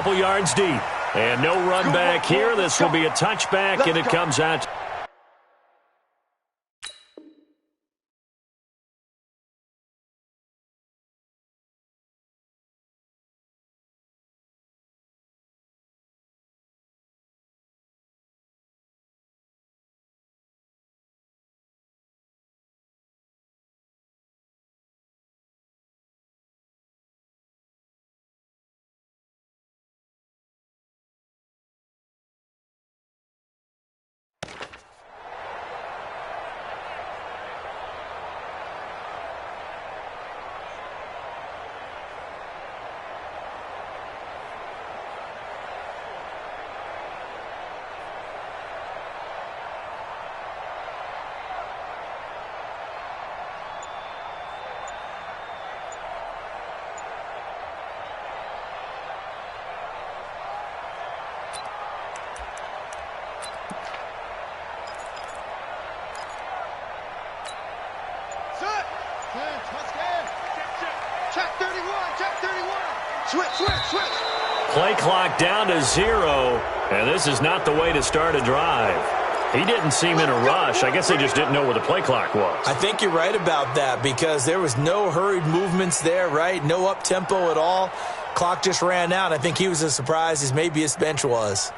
Couple yards deep. And no run back here. This will be a touchback, and it comes out. Play clock down to 0, and this is not the way to start a drive. He didn't seem in a rush. I guess they just didn't know where the play clock was. I think you're right about that because there was no hurried movements there, right? No up-tempo at all. Clock just ran out. I think he was as surprised as maybe his bench was.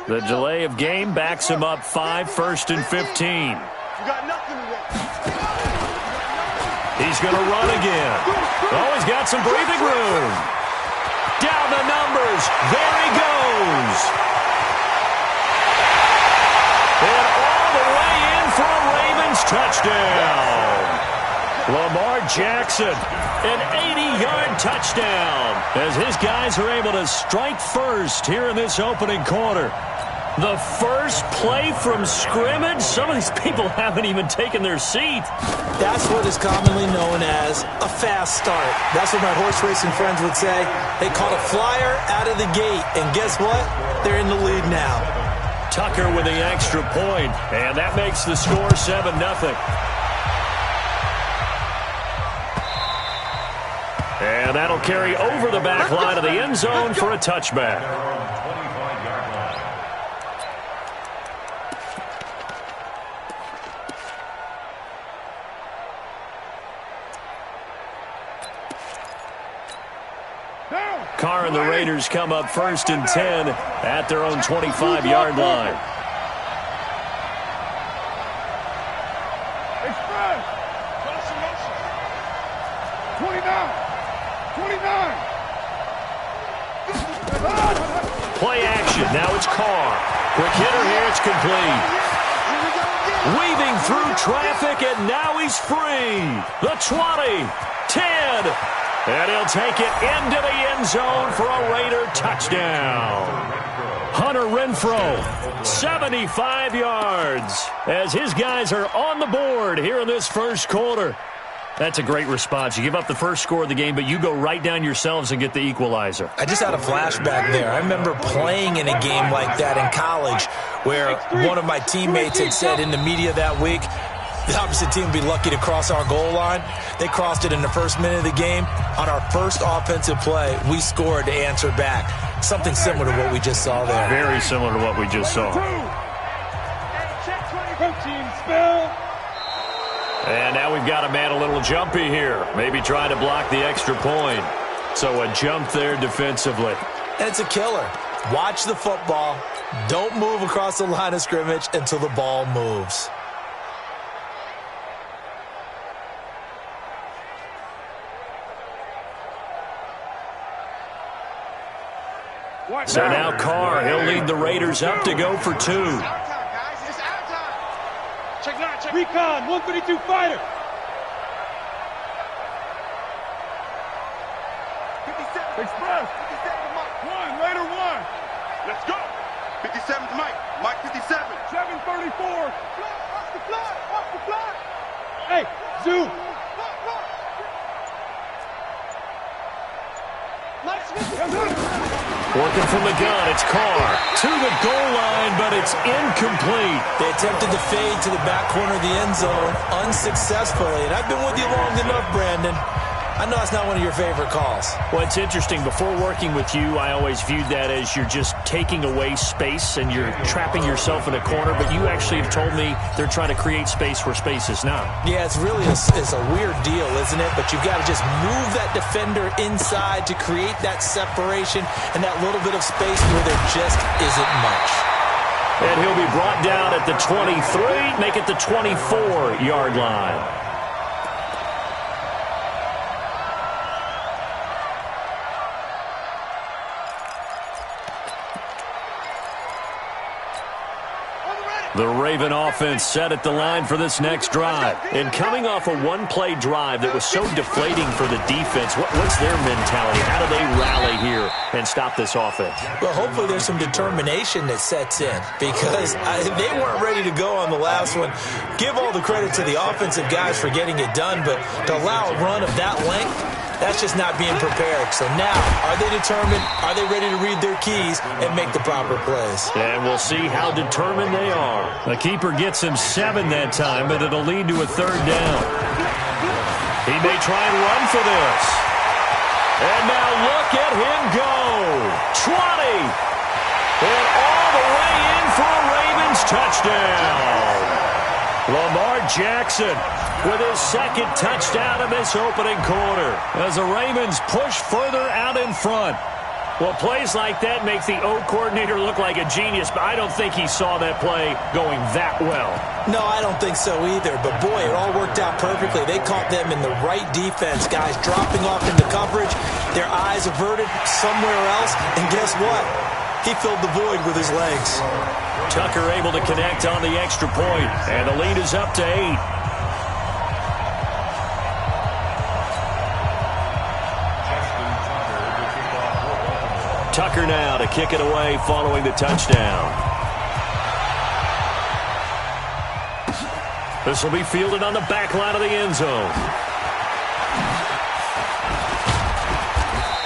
The delay of game backs him up 5, 1st and 15. He's going to run again. Oh, he's got some breathing room. Down the numbers. There he goes. And all the way in for a Ravens touchdown. Lamar Jackson, an 80-yard touchdown as his guys are able to strike first here in this opening quarter. The first play from scrimmage? Some of these people haven't even taken their seat. That's what is commonly known as a fast start. That's what my horse racing friends would say. They caught a flyer out of the gate, and guess what? They're in the lead now. Tucker with the extra point, and that makes the score 7-0. And that'll carry over the back line of the end zone for a touchback. Carr and the Raiders come up 1st and 10 at their own 25-yard line. Express. 29. Play action. Now it's Carr. Quick hitter here. It's complete. Weaving through traffic, and now he's free. The 20, 10. And he'll take it into the end zone for a Raider touchdown. Hunter Renfrow, 75 yards, as his guys are on the board here in this first quarter. That's a great response. You give up the first score of the game, but you go right down yourselves and get the equalizer. I just had a flashback there. I remember playing in a game like that in college where one of my teammates had said in the media that week, the opposite team would be lucky to cross our goal line. They crossed it in the first minute of the game. On our first offensive play, we scored to answer back. Something similar to what we just saw there. Very similar to what we just saw. And now we've got a man a little jumpy here. Maybe trying to block the extra point. So a jump there defensively. And it's a killer. Watch the football. Don't move across the line of scrimmage until the ball moves. So now Carr, he'll lead the Raiders up to go for 2. Check recon, 132 fighter. 57. Express. 1, Raider 1. Let's go. 57's Mike. Mike 57. 734. Watch the fly. Watch the fly. Hey, zoom. Mike 57. Working from the gun, it's Carr. To the goal line, but it's incomplete. They attempted to fade to the back corner of the end zone unsuccessfully. And I've been with you long enough, Brandon. I know it's not one of your favorite calls. Well, it's interesting. Before working with you, I always viewed that as you're just taking away space and you're trapping yourself in a corner. But you actually have told me they're trying to create space where space is not. Yeah, it's really it's a weird deal, isn't it? But you've got to just move that defender inside to create that separation and that little bit of space where there just isn't much. And he'll be brought down at the 23, make it the 24-yard line. The Raven offense set at the line for this next drive. And coming off a one-play drive that was so deflating for the defense, what's their mentality? How do they rally here and stop this offense? Well, hopefully there's some determination that sets in because they weren't ready to go on the last one. Give all the credit to the offensive guys for getting it done, but to allow a run of that length, that's just not being prepared. So now, are they determined? Are they ready to read their keys and make the proper plays? And we'll see how determined they are. The keeper gets him 7 that time, but it'll lead to a 3rd down. He may try and run for this. And now look at him go. 20. And all the way in for a Ravens touchdown. Lamar Jackson with his 2nd touchdown of this opening quarter as the Ravens push further out in front. Well, plays like that make the O coordinator look like a genius, but I don't think he saw that play going that well. No, I don't think so either. But, boy, it all worked out perfectly. They caught them in the right defense, guys dropping off into coverage, their eyes averted somewhere else, and guess what? He filled the void with his legs. Tucker able to connect on the extra point, and the lead is up to 8. Tucker now to kick it away following the touchdown. This will be fielded on the back line of the end zone.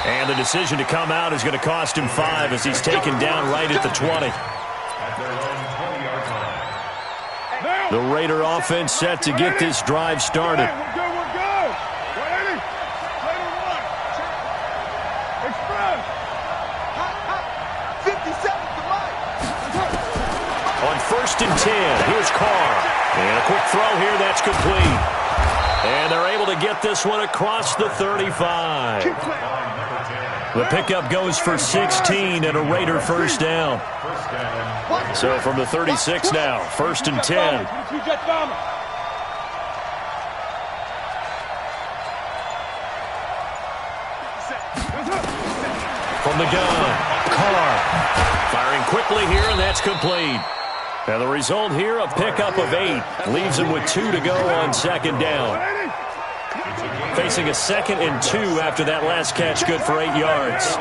And the decision to come out is going to cost him 5 as he's taken down right at the 20. The Raider offense set to get this drive started. On 1st and 10, here's Carr. And a quick throw here, that's complete. And they're able to get this one across the 35. The pickup goes for 16 and a Raider 1st down. So from the 36 now, 1st and 10. From the gun, Carr. Firing quickly here, and that's complete. And the result here, a pickup of 8. Leaves him with 2 to go on 2nd down. Facing a 2nd and 2 after that last catch, good for 8 yards.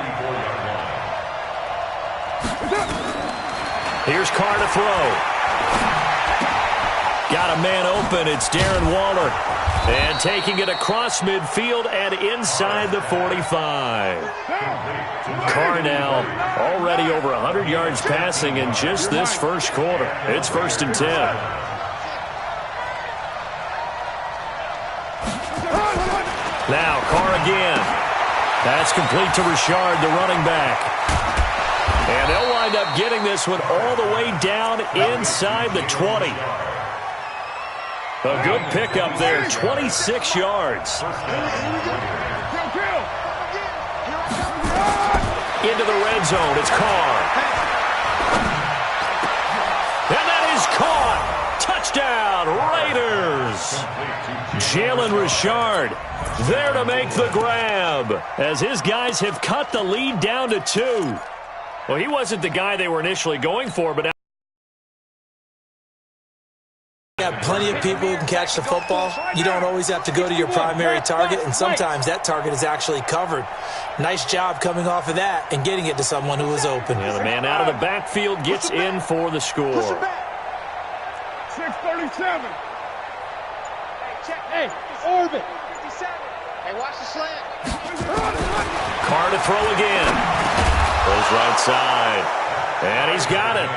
Here's Carr to throw. Got a man open. It's Darren Waller. And taking it across midfield and inside the 45. Carr now already over 100 yards passing in just this first quarter. It's 1st and 10. Now Carr again. That's complete to Richard, the running back. And they'll wind up getting this one all the way down inside the 20. A good pickup there, 26 yards. Into the red zone, it's Carr. And that is caught. Touchdown, Raiders. Jalen Richard there to make the grab as his guys have cut the lead down to 2. Well, he wasn't the guy they were initially going for, but you have plenty of people who can catch the football. You don't always have to go to your primary target, and sometimes that target is actually covered. Nice job coming off of that and getting it to someone who was open. Yeah, the man out of the backfield gets in for the score. 637. Hey, orbit. 57. Hey, watch the slant. Carr to throw again. Goes right side. And he's got it.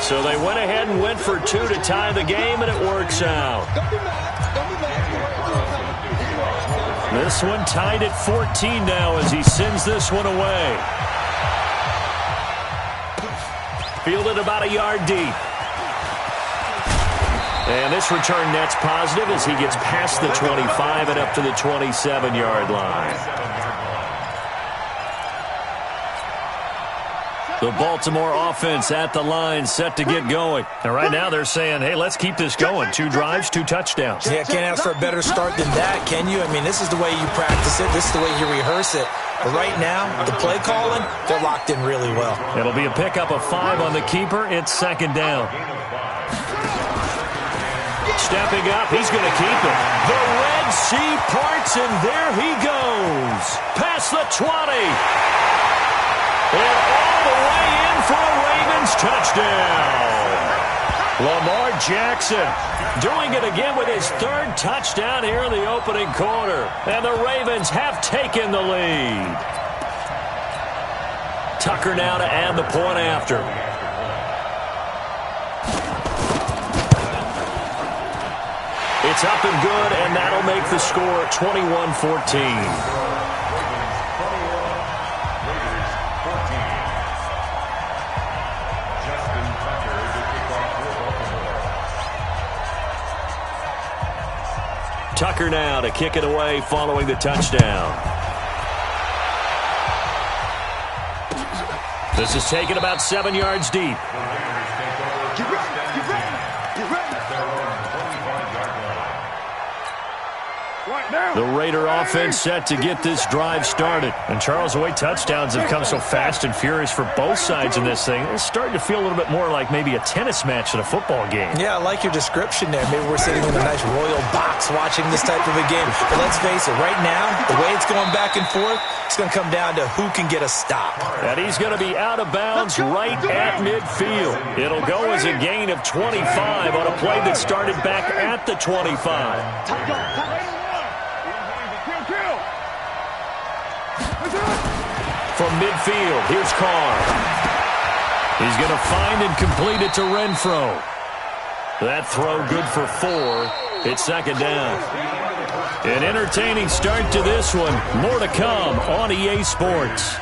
So they went ahead and went for two to tie the game, and it works out. This one tied at 14 now as he sends this one away. Fielded about a yard deep. And this return net's positive as he gets past the 25 and up to the 27-yard line. The Baltimore offense at the line set to get going. And right now they're saying, hey, let's keep this going. 2 drives, 2 touchdowns. Yeah, can't ask for a better start than that, can you? I mean, this is the way you practice it. This is the way you rehearse it. But right now, the play calling, they're locked in really well. It'll be a pickup of 5 on the keeper. It's second down. Stepping up, he's going to keep it. The Red Sea parts, and there he goes. Past the 20. And all the way in for a Ravens touchdown. Lamar Jackson doing it again with his 3rd touchdown here in the opening quarter. And the Ravens have taken the lead. Tucker now to add the point after. It's up and good, and that'll make the score 21-14. Tucker now to kick it away following the touchdown. This is taken about 7 yards deep. The Raider offense set to get this drive started. And Charles, the way touchdowns have come so fast and furious for both sides in this thing, it's starting to feel a little bit more like maybe a tennis match in a football game. Yeah, I like your description there. Maybe we're sitting in a nice royal box watching this type of a game. But let's face it, right now, the way it's going back and forth, it's going to come down to who can get a stop. And he's going to be out of bounds right at midfield. It'll go as a gain of 25 on a play that started back at the 25. From midfield, here's Carr. He's going to find and complete it to Renfro. That throw good for 4. It's second down. An entertaining start to this one. More to come on EA Sports.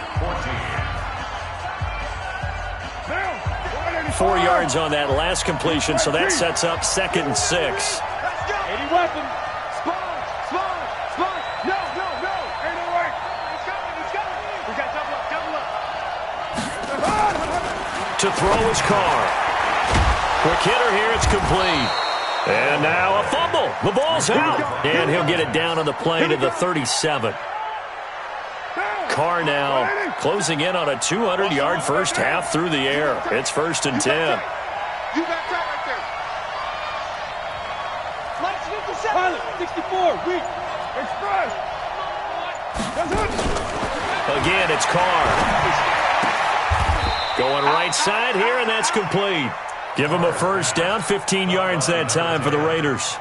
4 yards on that last completion, so that sets up 2nd and 6. Any weapon. To throw his Carr. Quick hitter here, it's complete. And now a fumble. The ball's out. And he'll get it down on the play to the 37. Carr now closing in on a 200-yard first half through the air. It's 1st and 10. You got that right there. 64, weak. Express. Again, it's Carr. Going right side here, and that's complete. Give him a first down, 15 yards that time for the Raiders.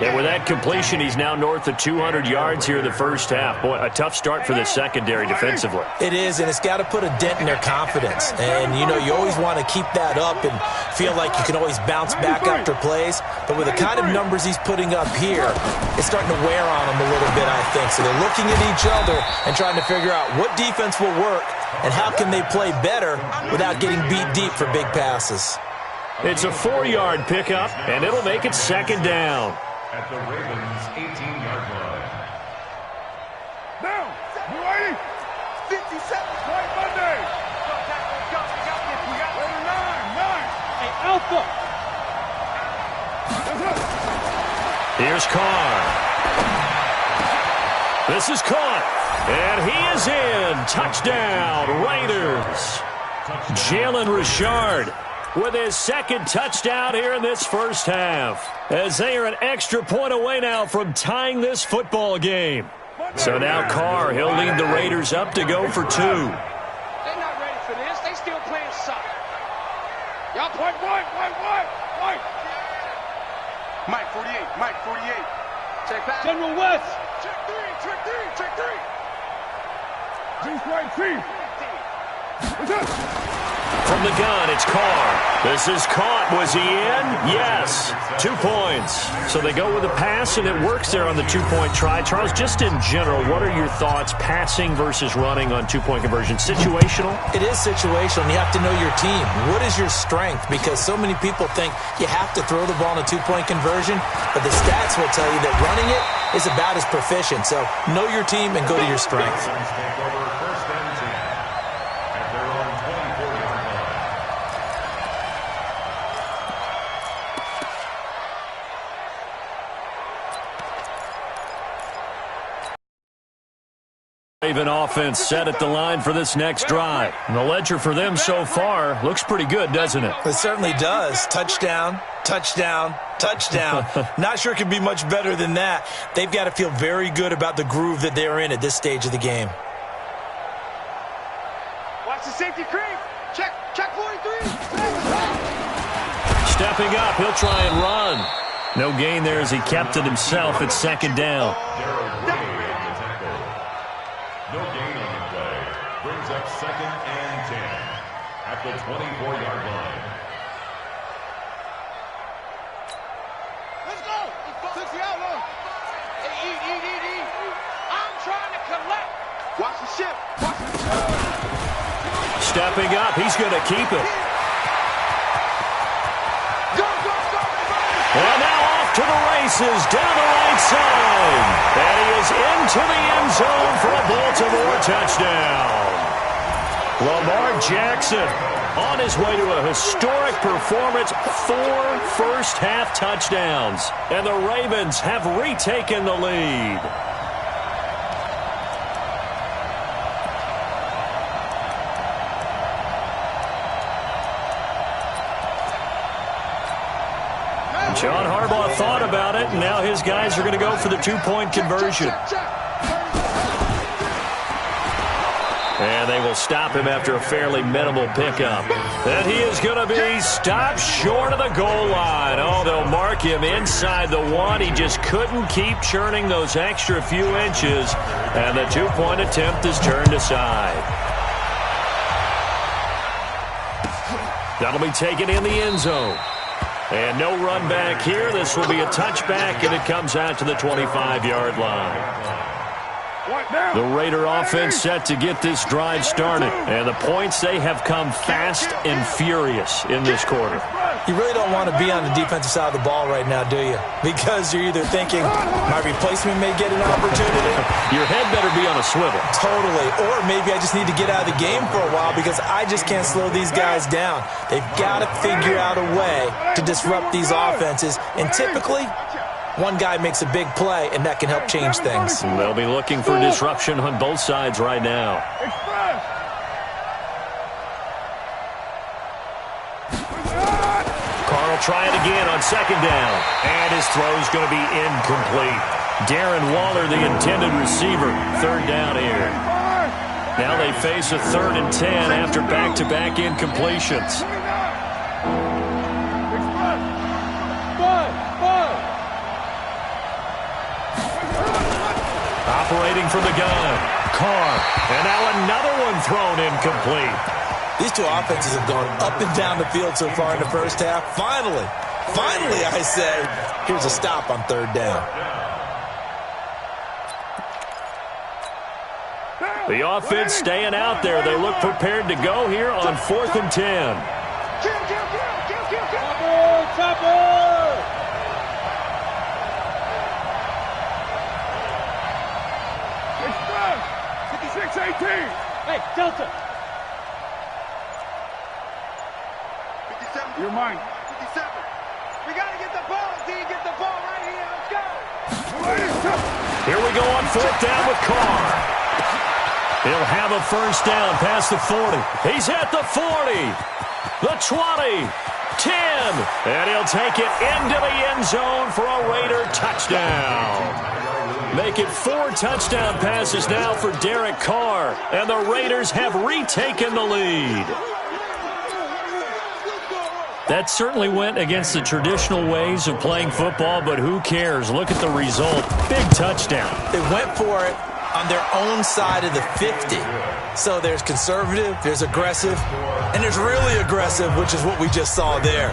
And with that completion, he's now north of 200 yards here in the first half. Boy, a tough start for the secondary defensively. It is, and it's got to put a dent in their confidence. And, you know, you always want to keep that up and feel like you can always bounce back after plays. But with the kind of numbers he's putting up here, it's starting to wear on him a little bit, I think. So they're looking at each other and trying to figure out what defense will work and how can they play better without getting beat deep for big passes. It's a 4-yard pickup, and it'll make it second down. At the Ravens' 18-yard line. Down. You ready? 57. Right Monday. We got 9. Hey, Alpha. Here's Carr. This is caught. And he is in. Touchdown, Raiders. Jalen Richard with his 2nd touchdown here in this first half, as they are an extra point away now from tying this football game. So now Carr, he'll lead the Raiders up to go for 2. They're not ready for this. They still playing soccer. Y'all point. Mike 48. Check back. General West. Check 3. Juice right, Chief. From the gun, it's Carr. This is caught. Was he in? Yes. 2 points. So they go with a pass, and it works there on the two-point try. Charles, just in general, what are your thoughts passing versus running on two-point conversion? Situational? It is situational, and you have to know your team. What is your strength? Because so many people think you have to throw the ball in a two-point conversion, but the stats will tell you that running it is about as proficient. So know your team and go to your strength. Raven offense set at the line for this next drive. And the ledger for them so far looks pretty good, doesn't it? It certainly does. Touchdown, touchdown, touchdown. Not sure it could be much better than that. They've got to feel very good about the groove that they're in at this stage of the game. Watch the safety creep. Check 43. Stepping up, he'll try and run. No gain there as he kept it himself at second down. No gain on the play. Brings up 2nd and 10 at the 24-yard line. Let's go. 60 out low. Hey, eat. I'm trying to collect. Watch the ship. Stepping up, he's going to keep it. Go. And now off to the races down the right side. And he is into the end zone for a Baltimore touchdown. Lamar Jackson on his way to a historic performance, 4 first-half touchdowns. And the Ravens have retaken the lead. John Harbaugh thought about it, and now his guys are going to go for the two-point conversion. And they will stop him after a fairly minimal pickup. And he is going to be stopped short of the goal line. Oh, they'll mark him inside the 1. He just couldn't keep churning those extra few inches. And the two-point attempt is turned aside. That'll be taken in the end zone. And no run back here. This will be a touchback, and it comes out to the 25-yard line. The Raider offense set to get this drive started. And the points, they have come fast and furious in this quarter. You really don't want to be on the defensive side of the ball right now, do you? Because you're either thinking, my replacement may get an opportunity. Your head better be on a swivel. Totally. Or maybe I just need to get out of the game for a while because I just can't slow these guys down. They've got to figure out a way to disrupt these offenses. And typically, one guy makes a big play, and that can help change things. They'll be looking for disruption on both sides right now. Carr will try it again on second down. And his throw is going to be incomplete. Darren Waller, the intended receiver. Third down here. Now they face a 3rd and 10 after back-to-back incompletions. Operating from the gun, Carr, and now another one thrown incomplete. These two offenses have gone up and down the field so far in the first half. Finally, I say, here's a stop on 3rd down. The offense staying out there. They look prepared to go here on 4th and 10. Chopper! 56-18. Hey, Delta. 57. You're mine. 57. We got to get the ball, D. Get the ball right here. Let's go. Here we go on 4th down with Carr. He'll have a first down past the 40. He's at the 40. The 20. 10. And he'll take it into the end zone for a Raider touchdown. Make it 4 touchdown passes now for Derek Carr. And the Raiders have retaken the lead. That certainly went against the traditional ways of playing football, but who cares? Look at the result. Big touchdown. They went for it on their own side of the 50. So there's conservative, there's aggressive, and there's really aggressive, which is what we just saw there.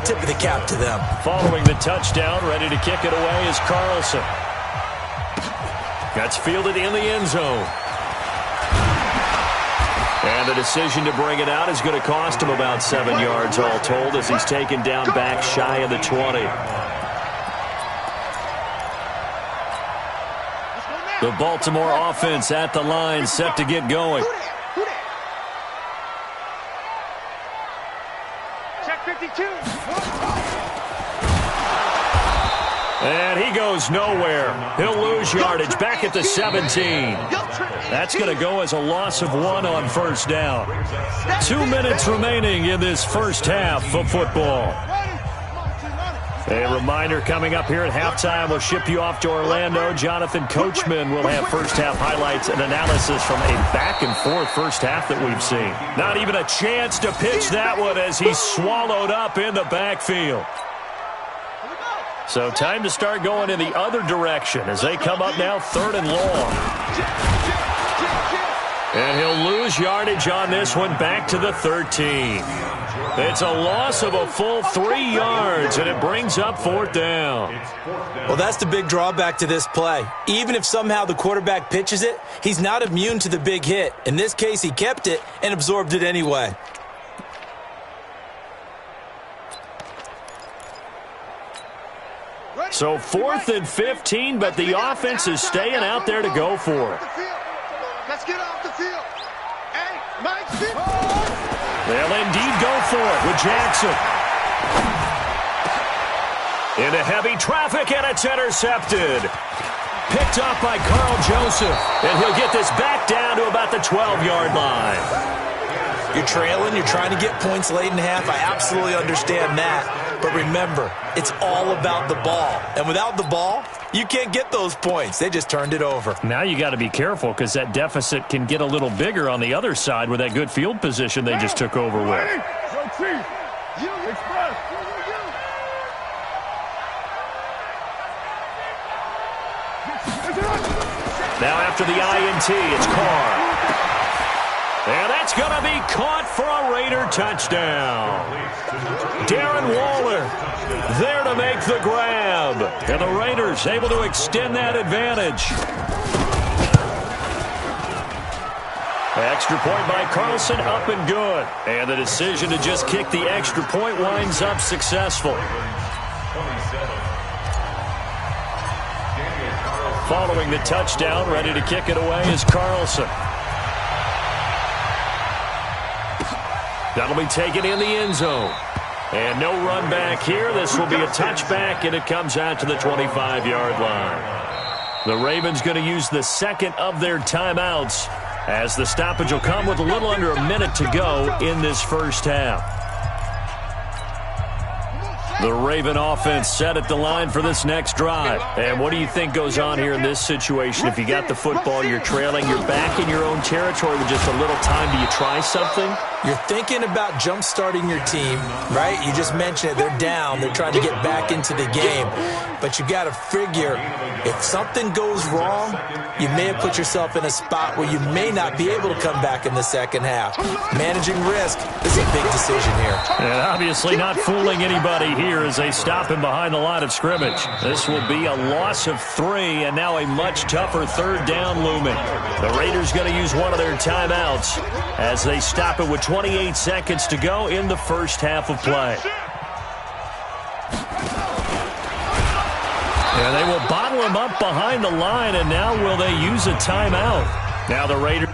Tip of the cap to them. Following the touchdown, ready to kick it away is Carlson. That's fielded in the end zone. And the decision to bring it out is going to cost him about 7 yards all told as he's taken down back shy of the 20. The Baltimore offense at the line set to get going. Check 52. And he goes nowhere. He'll lose yardage back at the 17. That's going to go as a loss of 1 on first down. 2 minutes remaining in this first half of football. A reminder coming up here at halftime. We'll ship you off to Orlando. Jonathan Coachman will have first half highlights and analysis from a back-and-forth first half that we've seen. Not even a chance to pitch that one as he's swallowed up in the backfield. So time to start going in the other direction as they come up now 3rd and long. And he'll lose yardage on this one back to the 13. It's a loss of a full 3 yards, and it brings up 4th down. Well, that's the big drawback to this play. Even if somehow the quarterback pitches it, he's not immune to the big hit. In this case, he kept it and absorbed it anyway. So 4th and 15, but the offense is staying out there to go for it. Let's get off the field. Hey, Mike. They'll indeed go for it with Jackson. Into heavy traffic, and it's intercepted. Picked up by Carl Joseph, and he'll get this back down to about the 12-yard line. You're trailing, you're trying to get points late in half. I absolutely understand that. But remember, it's all about the ball. And without the ball, you can't get those points. They just turned it over. Now you got to be careful because that deficit can get a little bigger on the other side with that good field position they just took over with. Now after the INT, it's Carr. And that's going to be caught for a Raider touchdown. Darren Waller there to make the grab. And the Raiders able to extend that advantage. Extra point by Carlson, up and good. And the decision to just kick the extra point winds up successful. Following the touchdown, ready to kick it away is Carlson. That'll be taken in the end zone. And no run back here. This will be a touchback, and it comes out to the 25-yard line. The Ravens going to use the second of their timeouts as the stoppage will come with a little under a minute to go in this first half. The Raven offense set at the line for this next drive. And what do you think goes on here in this situation? If you got the football, you're trailing, you're back in your own territory with just a little time. Do you try something? You're thinking about jump-starting your team, right? You just mentioned it. They're down. They're trying to get back into the game. But you got to figure if something goes wrong, you may have put yourself in a spot where you may not be able to come back in the second half. Managing risk is a big decision here. And obviously not fooling anybody here as they stop him behind the line of scrimmage. This will be a loss of 3, and now a much tougher 3rd down looming. The Raiders going to use one of their timeouts as they stop it with 28 seconds to go in the first half of play. And they will bottle him up behind the line, and now will they use a timeout? Now the Raiders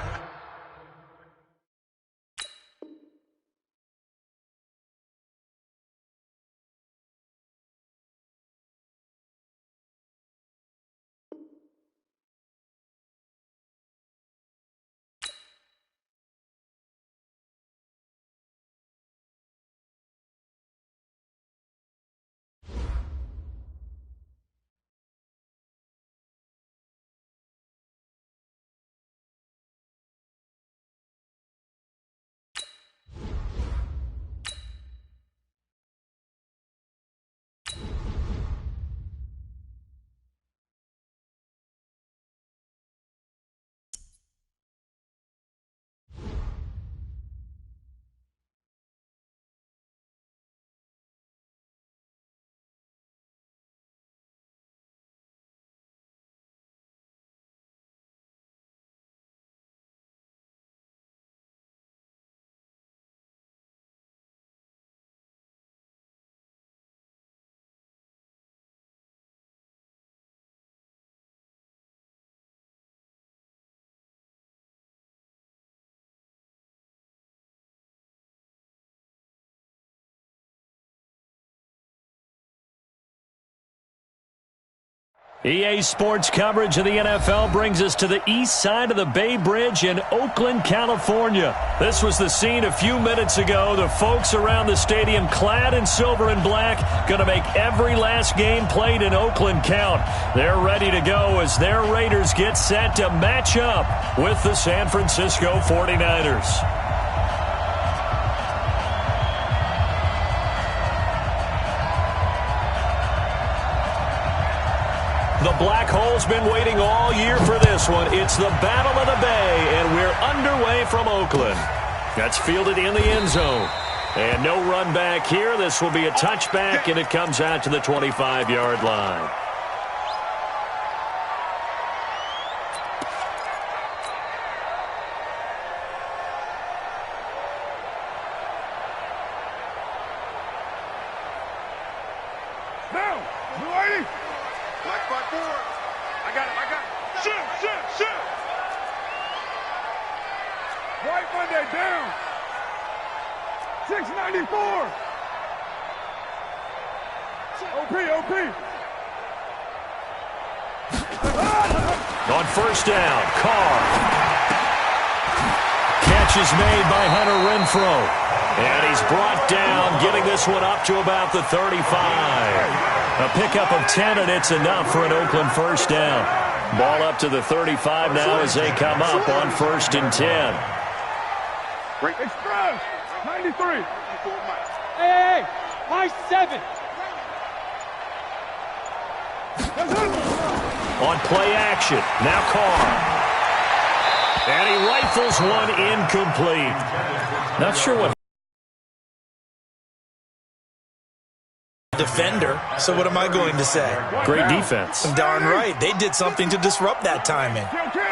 EA Sports coverage of the NFL brings us to the east side of the Bay Bridge in Oakland, California. This was the scene a few minutes ago. The folks around the stadium clad in silver and black going to make every last game played in Oakland count. They're ready to go as their Raiders get set to match up with the San Francisco 49ers. The Black Hole's been waiting all year for this one. It's the Battle of the Bay, and we're underway from Oakland. That's fielded in the end zone. And no run back here. This will be a touchback, and it comes out to the 25-yard line. On first down, Carr. Catch is made by Hunter Renfrow. And he's brought down, getting this one up to about the 35. A pickup of 10, and it's enough for an Oakland first down. Ball up to the 35 now as they come up on 1st and 10. Express, 93. Hey, my 7. On play action, now Carr. And he rifles one incomplete. Not sure what. Defender, so what am I going to say? Great defense. Darn right. They did something to disrupt that timing.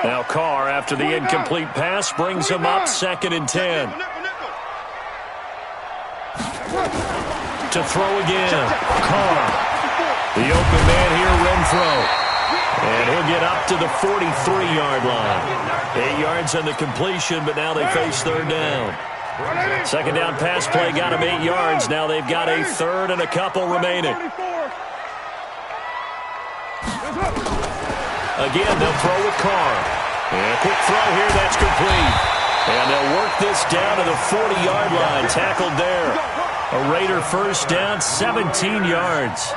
Now Carr, after the incomplete pass, brings him up 2nd and 10. To throw again, Carr. The open man here, Renfrow. And he'll get up to the 43-yard line. 8 yards on the completion, but now they face 3rd down. 2nd down pass play got him 8 yards. Now they've got a 3rd and a couple remaining. Again, they'll throw with Carr. And a quick throw here, that's complete. And they'll work this down to the 40-yard line. Tackled there. A Raider first down, 17 yards.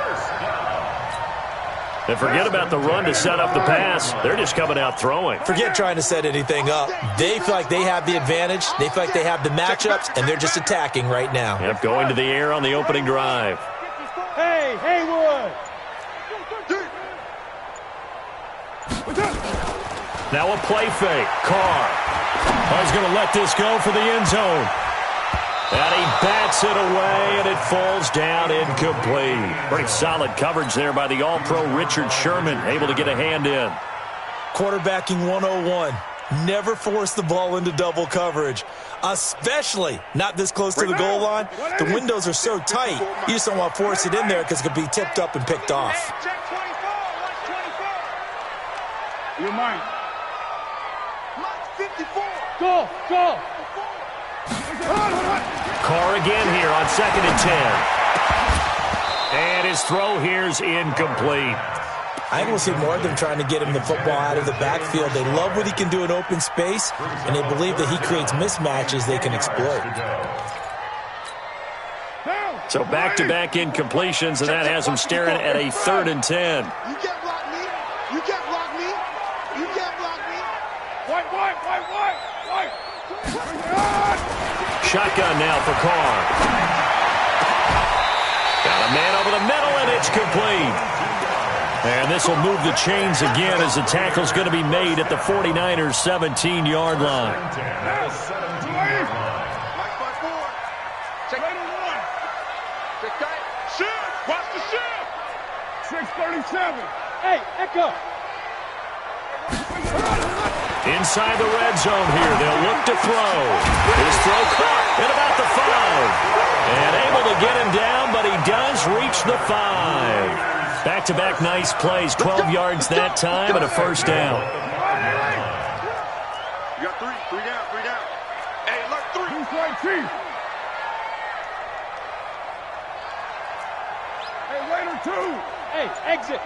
And forget about the run to set up the pass. They're just coming out throwing. Forget trying to set anything up. They feel like they have the advantage. They feel like they have the matchups, and they're just attacking right now. Yep, going to the air on the opening drive. Hey, Haywood. Now a play fake. Carr. He's going to let this go for the end zone. And he bats it away, and it falls down incomplete. Pretty solid coverage there by the All-Pro Richard Sherman, able to get a hand in. Quarterbacking 101. Never force the ball into double coverage, especially not this close to the goal line. The windows are so tight, you just don't want to force it in there because it could be tipped up and picked off. You're mine. 54. Go. Carr again here on 2nd and 10. And his throw here's incomplete. I think we'll see more of them trying to get him the football out of the backfield. They love what he can do in open space, and they believe that he creates mismatches they can exploit. So back-to-back incompletions, and that has him staring at a 3rd and 10. You can't block me. You can't block me. You can't block me. White. Shotgun now for Carr. Got a man over the middle, and it's complete. And this will move the chains again as the tackle's going to be made at the 49ers' 17-yard line. Watch the shift. 637. Hey, Echo. Inside the red zone here, they'll look to throw. His throw caught at about the 5. And able to get him down, but he does reach the 5. Back-to-back nice plays, 12 yards that time and a first down. You got 3 down. Hey, look, 3. Who's right, Chief? Hey, Raider 2. Hey, exit.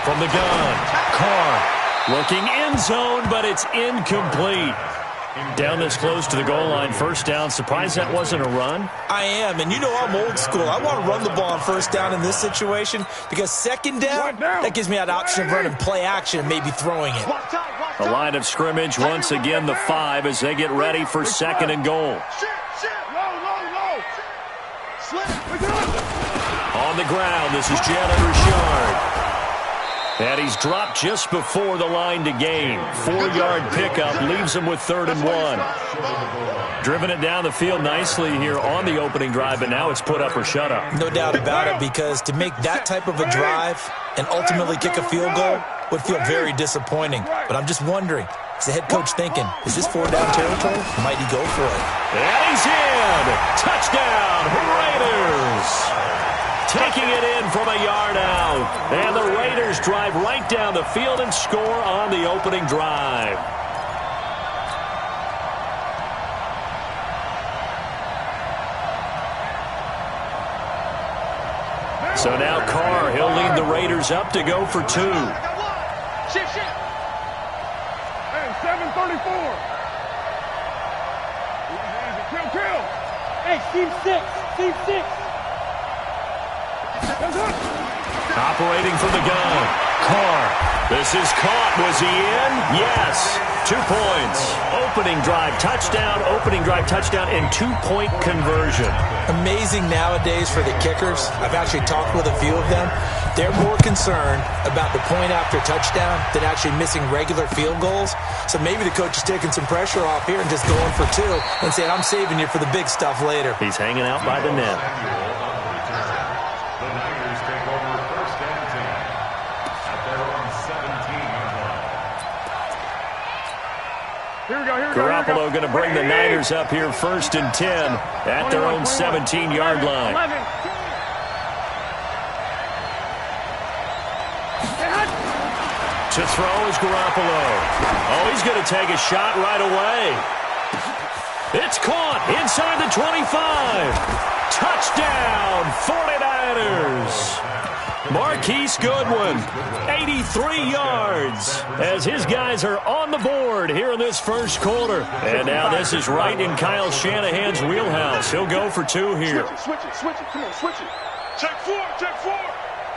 From the gun, Carr looking end zone, but it's incomplete. Down this close to the goal line, first down. Surprised that wasn't a run? I am, and you know I'm old school. I want to run the ball on first down in this situation because second down, that gives me that option of running play action and maybe throwing it. The line of scrimmage, once again the 5 as they get ready for second and goal. On the ground, this is Jalen Richard. And he's dropped just before the line to gain. 4-yard pickup leaves him with 3rd and 1. Driven it down the field nicely here on the opening drive, but now it's put up or shut up. No doubt about it, because to make that type of a drive and ultimately kick a field goal would feel very disappointing. But I'm just wondering, is the head coach thinking, is this 4-down territory? Might he go for it? And he's in! Touchdown, Raiders! Taking it in from a yard out. And the Raiders drive right down the field and score on the opening drive. So now Carr, he'll lead the Raiders up to go for 2. Shit. Hey, 734. Kill. Hey, team 6. Operating from the gun. Carr. This is caught. Was he in? Yes. 2 points. Opening drive touchdown, and 2-point conversion. Amazing nowadays for the kickers. I've actually talked with a few of them. They're more concerned about the point after touchdown than actually missing regular field goals. So maybe the coach is taking some pressure off here and just going for 2 and saying, I'm saving you for the big stuff later. He's hanging out by the net. Garoppolo going to bring the Niners up here 1st and 10 at their own 17-yard line. 11. To throw is Garoppolo. Oh, he's going to take a shot right away. It's caught inside the 25. Touchdown, 49ers. Marquise Goodwin, 83 yards, as his guys are on the board here in this first quarter. And now this is right in Kyle Shanahan's wheelhouse. He'll go for 2 here. Switch it. Come on, switch it. Check 4.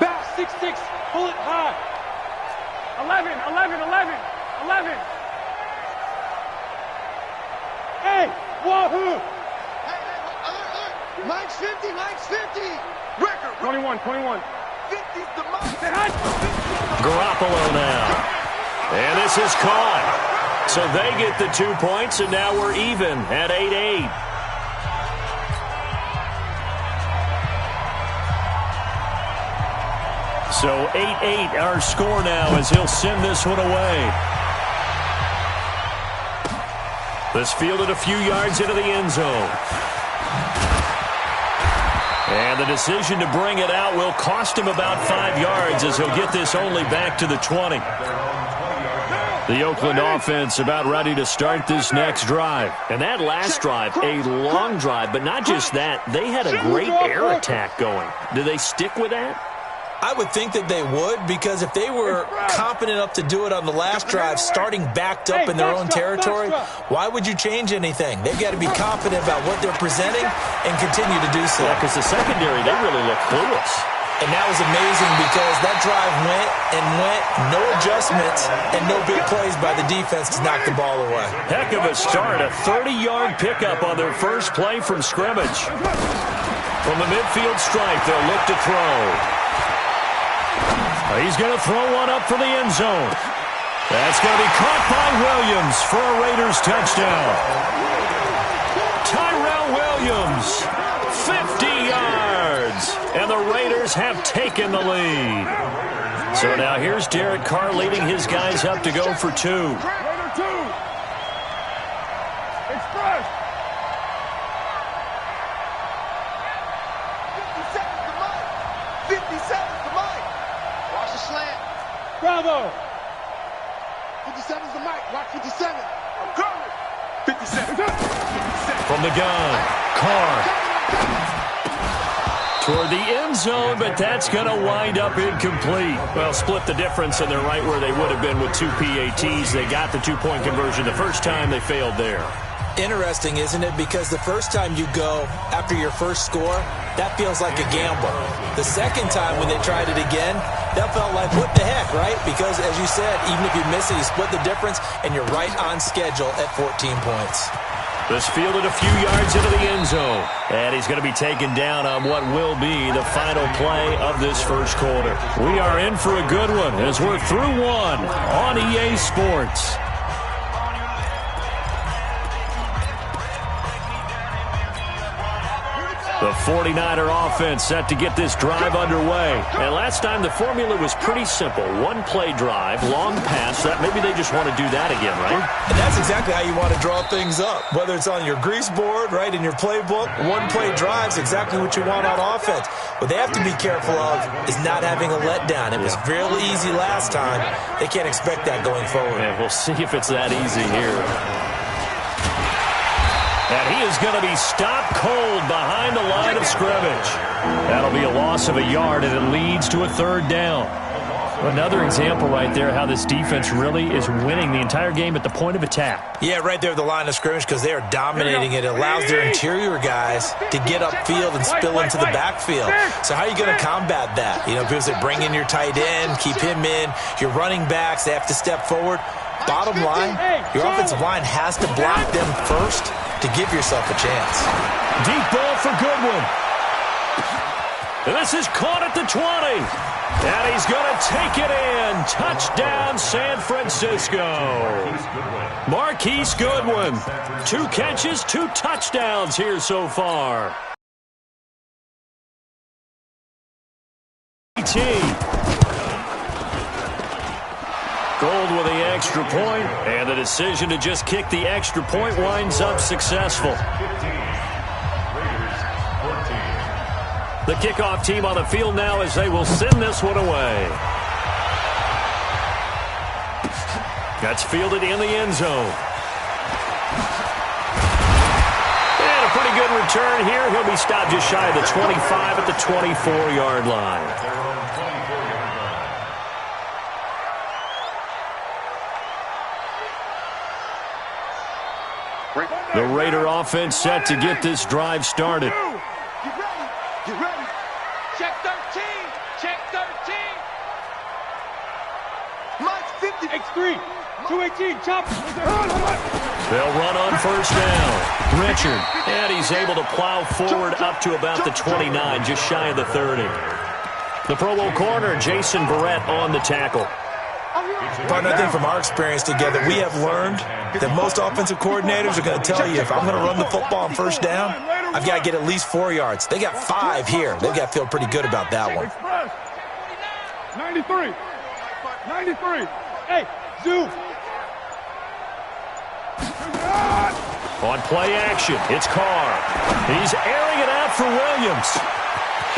Back, 6-6. Pull it high. 11. Hey, wahoo. Hey, Mike's 50. Record. 21. Garoppolo now. And this is caught. So they get the 2 points, and now we're even at 8-8. So 8-8 our score now as he'll send this one away. This fielded a few yards into the end zone. And the decision to bring it out will cost him about 5 yards as he'll get this only back to the 20. The Oakland offense about ready to start this next drive. And that last drive, a long drive, but not just that. They had a great air attack going. Do they stick with that? I would think that they would, because if they were confident enough to do it on the last drive, starting backed up in their own territory, why would you change anything? They've got to be confident about what they're presenting and continue to do so. Yeah, because the secondary, they really look clueless. And that was amazing because that drive went, no adjustments, and no big plays by the defense to knock the ball away. Heck of a start, a 30-yard pickup on their first play from scrimmage. From the midfield stripe, they'll look to throw. He's going to throw one up for the end zone. That's going to be caught by Williams for a Raiders touchdown. Tyrell Williams, 50 yards, and the Raiders have taken the lead. So now here's Derek Carr leading his guys up to go for 2. Raider 2. Express. 57's the mic. Watch the slant. Bravo. 57's the mic. Watch 57. I'm coming. 57. From the gun, Carr. toward the end zone, but that's going to wind up incomplete. Well, split the difference, and they're right where they would have been with 2 PATs. They got the two-point conversion the first time. They failed there. Interesting, isn't it? Because the first time you go after your first score, that feels like a gamble. The second time when they tried it again, that felt like, what the heck, right? Because, as you said, even if you miss it, you split the difference, and you're right on schedule at 14 points. This fielded a few yards into the end zone. And he's going to be taken down on what will be the final play of this first quarter. We are in for a good one as we're through one on EA Sports. The 49er offense set to get this drive underway. And last time the formula was pretty simple. One-play drive, long pass. Maybe they just want to do that again, right? And that's exactly how you want to draw things up. Whether it's on your grease board, right, in your playbook, one-play drive's exactly what you want on offense. What they have to be careful of is not having a letdown. It was real easy last time. They can't expect that going forward. Yeah, we'll see if it's that easy here. And he is going to be stopped cold behind the line of scrimmage. That'll be a loss of a yard, and it leads to a third down. Another example right there how this defense really is winning the entire game at the point of attack. Yeah, right there at the line of scrimmage because they are dominating it. It allows their interior guys to get upfield and spill into the backfield. So how are you going to combat that? You know, people say bring in your tight end, keep him in. Your running backs, they have to step forward. Bottom line, your offensive line has to block them first to give yourself a chance. Deep ball for Goodwin. This is caught at the 20. And he's going to take it in. Touchdown, San Francisco. Marquise Goodwin. 2 catches, 2 touchdowns here so far. Gold with the extra point, and the decision to just kick the extra point winds up successful. The kickoff team on the field now as they will send this one away. That's fielded in the end zone. And a pretty good return here. He'll be stopped just shy of the 25 at the 24-yard line. The Raider offense set to get this drive started. Get ready. Check 13. Check 13. Mike 50. X3. 218. Chop. They'll run on first down. Richard. And he's able to plow forward up to about the 29, just shy of the 30. The Pro Bowl corner, Jason Verrett, on the tackle. Partner, I think from our experience together, we have learned that most offensive coordinators are going to tell you if I'm going to run the football on first down, I've got to get at least 4 yards. They got 5 here. They've got to feel pretty good about that one. 93. 93. Hey, Zoo. On play action, it's Carr. He's airing it out for Williams.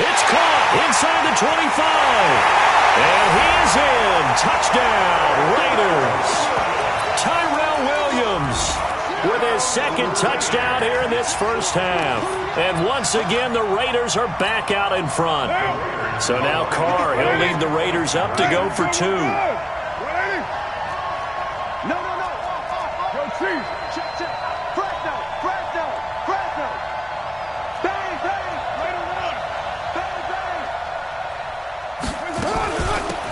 It's caught inside the 25. And he is in. Touchdown, Raiders. Tyrell Williams with his second touchdown here in this first half. And once again, the Raiders are back out in front. So now Carr, he'll lead the Raiders up to go for 2. No. Yo, Chief. Check. Fresno. Bang.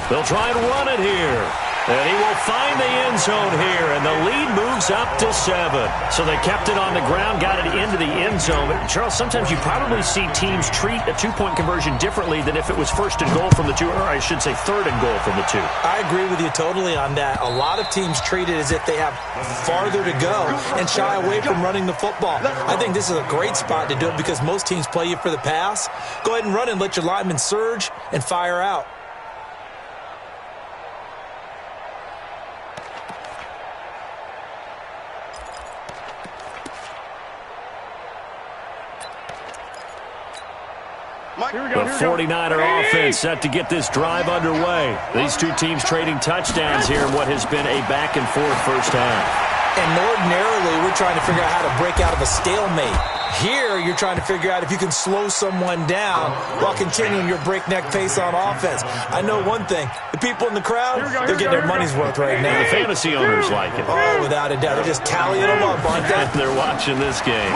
They'll try and run it here. And he will find the end zone here, and the lead moves up to 7. So they kept it on the ground, got it into the end zone. But Charles, sometimes you probably see teams treat a 2-point conversion differently than if it was first and goal from the 2, or I should say third and goal from the 2. I agree with you totally on that. A lot of teams treat it as if they have farther to go and shy away from running the football. I think this is a great spot to do it because most teams play you for the pass. Go ahead and run and let your linemen surge and fire out. The 49er offense set to get this drive underway. These two teams trading touchdowns here in what has been a back-and-forth first half. And ordinarily, we're trying to figure out how to break out of a stalemate. Here, you're trying to figure out if you can slow someone down while continuing your breakneck pace on offense. I know one thing. The people in the crowd, they're getting their money's worth right now. The fantasy owners like it. Oh, without a doubt. They're just tallying them up, aren't they? They're watching this game.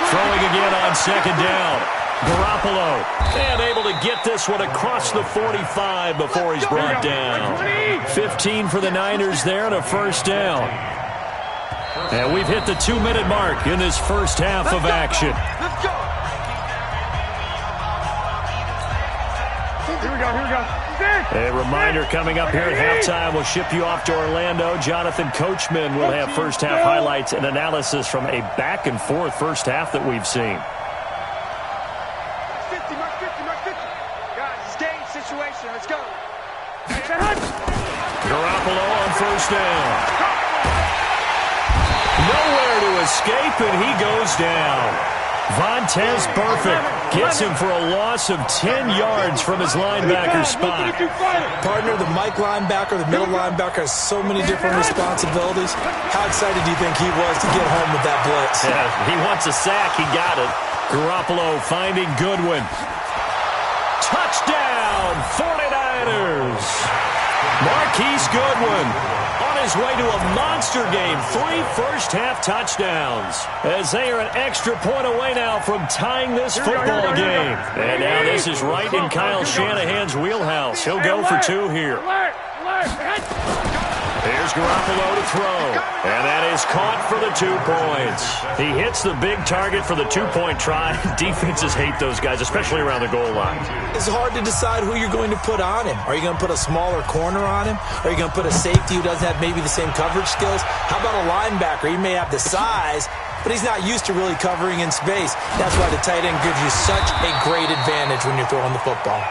Throwing again on second down. Garoppolo, and able to get this one across the 45 before he's brought down. 15 for the Niners there and a first down. And we've hit the 2-minute mark in this first half of action. Let's go. Here we go. A reminder coming up here at halftime. We'll ship you off to Orlando. Jonathan Coachman will have first half highlights and analysis from a back-and-forth first half that we've seen. Situation. Let's go. Garoppolo on first down. Nowhere to escape, and he goes down. Vontez Burfict gets him for a loss of 10 yards from his linebacker spot. Partner, the Mike linebacker, the middle linebacker has so many different responsibilities. How excited do you think he was to get home with that blitz? Yeah, he wants a sack. He got it. Garoppolo finding Goodwin. Touchdown, 49ers. Marquise Goodwin on his way to a monster game. 3 first-half touchdowns as they are an extra point away now from tying this football game. And now this is right in Kyle Shanahan's wheelhouse. He'll go for 2 here. Here's Garoppolo to throw, and that is caught for the 2 points. He hits the big target for the 2-point try. Defenses hate those guys, especially around the goal line. It's hard to decide who you're going to put on him. Are you going to put a smaller corner on him? Are you going to put a safety who doesn't have maybe the same coverage skills? How about a linebacker? He may have the size, but he's not used to really covering in space. That's why the tight end gives you such a great advantage when you're throwing the football.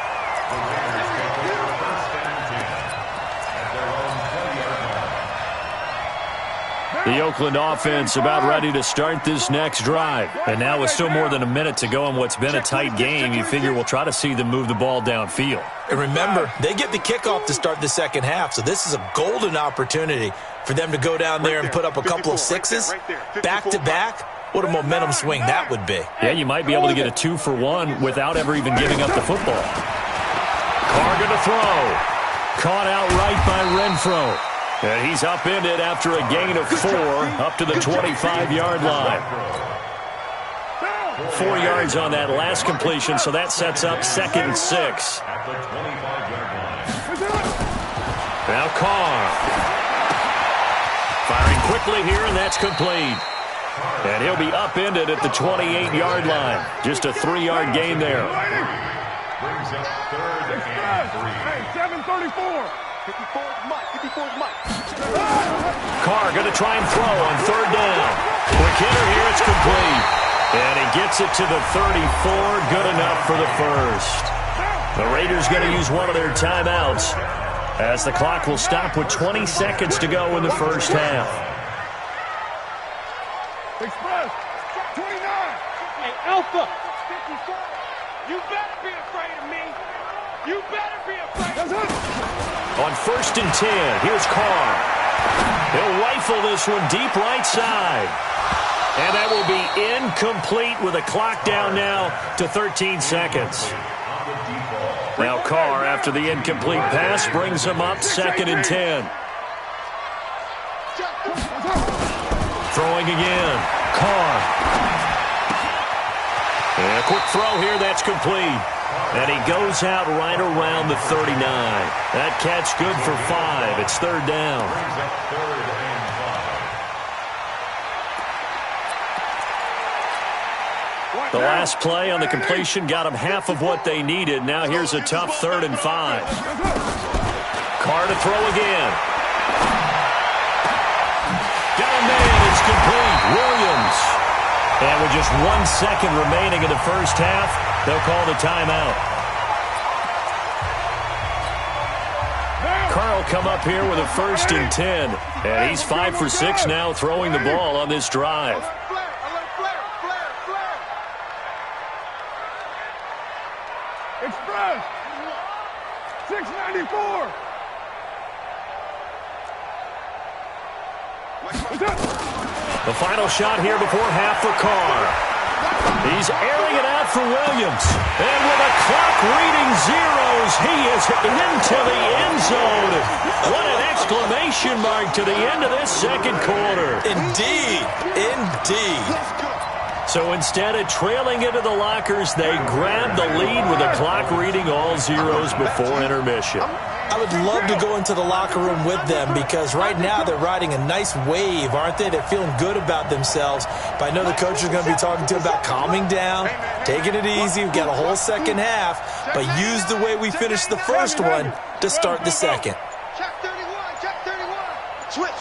The Oakland offense about ready to start this next drive. And now with still more than a minute to go in what's been a tight game, you figure we'll try to see them move the ball downfield. And remember, they get the kickoff to start the second half, so this is a golden opportunity for them to go down there and put up a couple of sixes back-to-back. What a momentum swing that would be. Yeah, you might be able to get a 2-for-1 without ever even giving up the football. Carr going to throw. Caught out right by Renfro. And he's upended after a gain of 4 up to the 25-yard line. 4 yards on that last completion, so that sets up 2nd and 6. Now Carr. Firing quickly here, and that's complete. And he'll be upended at the 28-yard line. Just a 3-yard gain there. Brings up 3rd and 3. Hey, 734. 54's Mike. 54's Mike. Carr going to try and throw on 3rd down. Quick hitter here, it's complete. And he gets it to the 34, good enough for the first. The Raiders going to use one of their timeouts as the clock will stop with 20 seconds to go in the first half. Express, 29. Hey, Alpha. 54. You better be afraid of me. You better be afraid of me. On 1st and 10, here's Carr. He'll rifle this one deep right side. And that will be incomplete with a clock down now to 13 seconds. Now Carr, after the incomplete pass, brings him up 2nd and 10. Throwing again. Carr. And a quick throw here, that's complete. And he goes out right around the 39. That catch good for 5. It's 3rd down. The last play on the completion got them half of what they needed. Now here's a tough 3rd and 5. Carr to throw again. Got a man. It's complete. Williams. And with just 1 second remaining in the first half, they'll call the timeout. Carr will come up here with a 1st and 10. And he's 5 for 6 now throwing the ball on this drive. Express, 694. The final shot here before half for Carr. He's airing it out for Williams. And with a clock reading zeros, he is into the end zone. What an exclamation mark to the end of this second quarter. Indeed. Indeed. So instead of trailing into the lockers, they grab the lead with a clock reading all zeros before intermission. I would love to go into the locker room with them because right now they're riding a nice wave, aren't they? They're feeling good about themselves. But I know the coach is going to be talking to them about calming down, taking it easy. We've got a whole second half, but use the way we finished the first one to start the second. Check 31, check 31. Switch.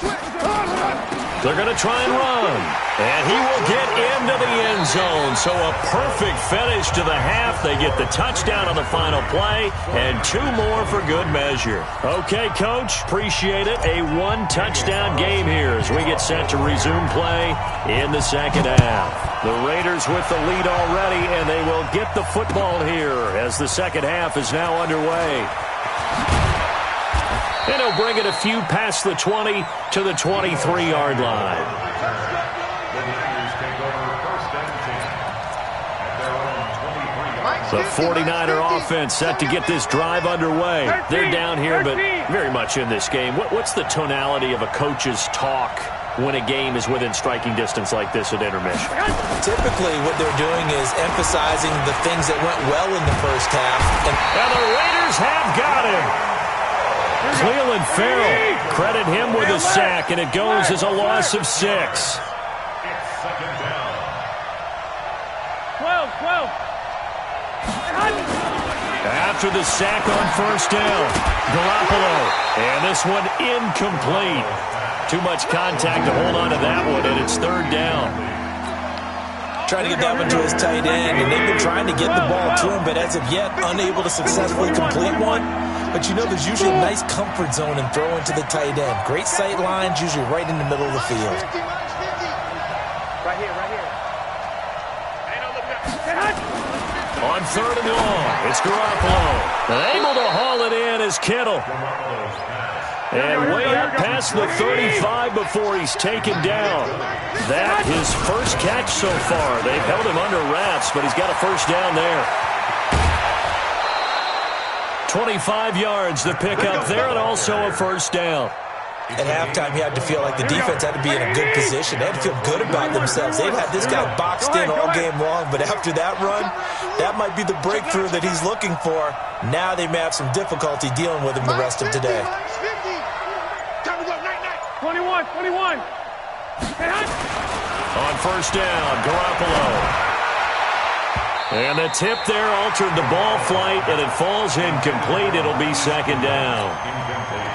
They're going to try and run. And he will get into the end zone. So a perfect finish to the half. They get the touchdown on the final play and 2 more for good measure. Okay, Coach, appreciate it. A 1-touchdown game here as we get set to resume play in the second half. The Raiders with the lead already, and they will get the football here as the second half is now underway. And he'll bring it a few past the 20 to the 23-yard line. The 49er offense set to get this drive underway. They're down here, but very much in this game. What's the tonality of a coach's talk when a game is within striking distance like this at intermission? Typically, what they're doing is emphasizing the things that went well in the first half. And the Raiders have got him. Cleveland Farrell, credit him with a sack, and it goes as a loss of 6. It's second down. 12. After the sack on first down, Garoppolo, and this one incomplete. Too much contact to hold on to that one, and it's third down. Trying to get that one to his tight end, and they've been trying to get the ball to him, but as of yet, unable to successfully complete one. But you know there's usually a nice comfort zone in throwing to the tight end. Great sight lines, usually right in the middle of the field. Right here. On third and long, it's Garoppolo. Able to haul it in is Kittle. And way up past the 35 before he's taken down. That his first catch so far. They've held him under wraps, but he's got a first down there. 25 yards to pick up there, and also a first down. At halftime, you had to feel like the defense had to be in a good position. They had to feel good about themselves. They'd had this guy boxed in all game long, but after that run, that might be the breakthrough that he's looking for. Now they may have some difficulty dealing with him the rest of today. 21. On first down, Garoppolo. And the tip there altered the ball flight, and it falls incomplete. It'll be second down.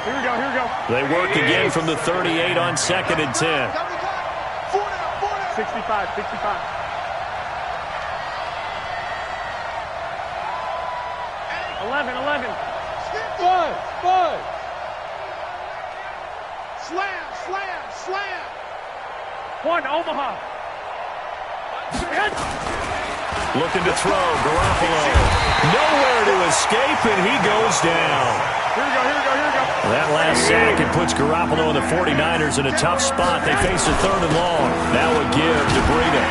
Here we go. They work again from the 38 on second and 10. 65. 11. Bud. Slam. One, Omaha. Looking to throw, Garoppolo. Nowhere to escape, and he goes down. Here we go. That last sack, it puts Garoppolo and the 49ers in a tough spot. They face a third and long. Now a give to Breida.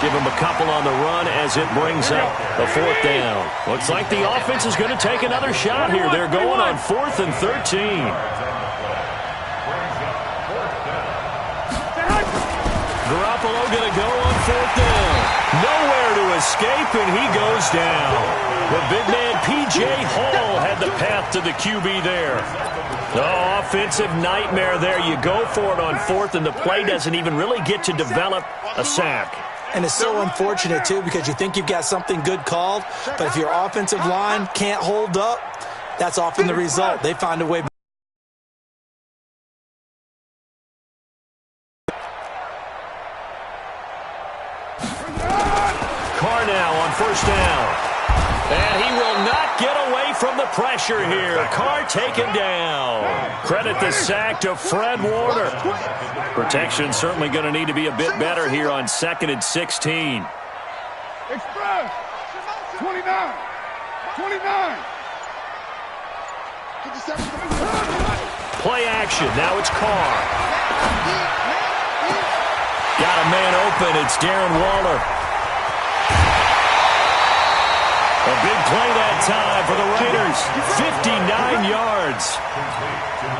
Give him a couple on the run as it brings up a fourth down. Looks like the offense is going to take another shot here. They're going on 4th and 13. Garoppolo going to go on 4th down. Nowhere to escape, and he goes down. The big man, P.J. Hall, had the path to the QB there. Oh, offensive nightmare there. You go for it on 4th, and the play doesn't even really get to develop a sack. And it's so unfortunate, too, because you think you've got something good called, but if your offensive line can't hold up, that's often the result. They find a way. Carr now on first down. And he will not get away from the pressure here. Carr taken down. Credit the sack to Fred Warner. Protection certainly going to need to be a bit better here on 2nd and 16. Express. 29. Play action. Now it's Carr. Got a man open. It's Darren Waller. A big play that time for the Raiders. 59 yards.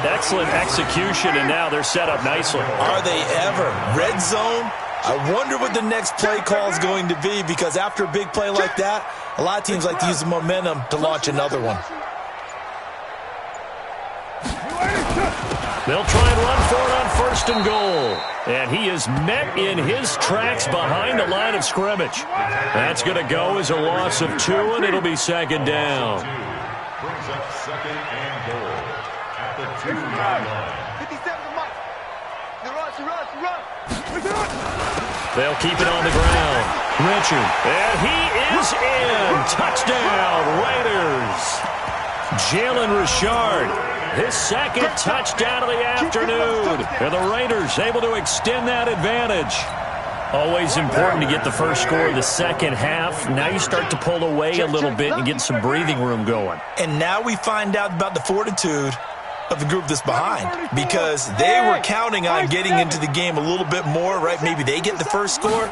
Excellent execution, and now they're set up nicely. Are they ever? Red zone? I wonder what the next play call is going to be, because after a big play like that, a lot of teams like to use the momentum to launch another one. They'll try and run for it on 1st and goal. And he is met in his tracks behind the line of scrimmage. That's going to go as a loss of 2, and it'll be 2nd down. Brings up 2nd and goal at the 2-yard line. 57 to Mike. Run. They'll keep it on the ground. Richard. And he is in. Touchdown, Raiders. Jalen Richard. His 2nd touchdown of the afternoon. And the Raiders able to extend that advantage. Always important to get the first score of the second half. Now you start to pull away a little bit and get some breathing room going. And now we find out about the fortitude of the group that's behind, because they were counting on getting into the game a little bit more, right? Maybe they get the first score.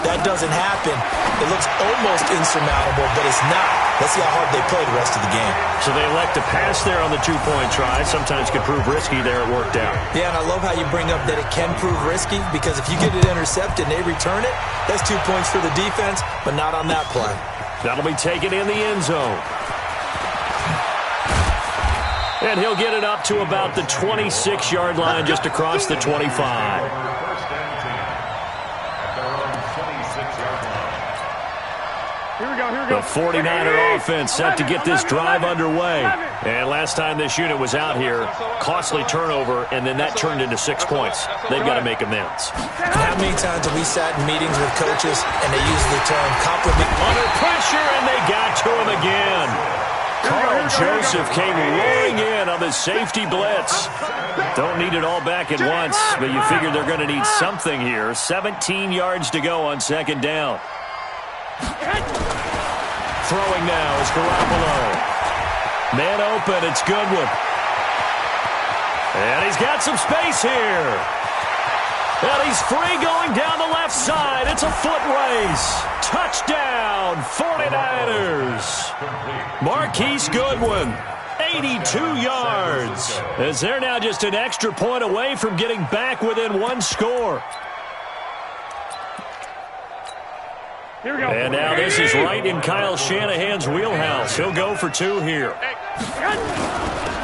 That doesn't happen. It looks almost insurmountable, but it's not. Let's see how hard they play the rest of the game. So they elect to pass there on the 2-point try. Sometimes could prove risky. There it worked out. Yeah, and I love how you bring up that it can prove risky, because if you get it intercepted and they return it, that's 2 points for the defense, but not on that play. That'll be taken in the end zone. And he'll get it up to about the 26-yard line, just across the 25. First and 10 at their own 26-yard line. Here we go. The 49er offense set to get this drive underway. And last time this unit was out here, costly turnover, and then that turned into 6 points. They've got to make amends. How many times have we sat in meetings with coaches and they use the term compliment? Under pressure, and they got to him again. Carl Joseph came roaring in on the safety blitz. Don't need it all back at once, but you figure they're going to need something here. 17 yards to go on 2nd down. Throwing now is Garoppolo. Man open, it's Goodwin. And he's got some space here. And he's free going down the left side. It's a foot race. Touchdown, 49ers. Marquise Goodwin, 82 yards. As they're now just an extra point away from getting back within 1 score. Here we go. And now this is right in Kyle Shanahan's wheelhouse. He'll go for 2 here.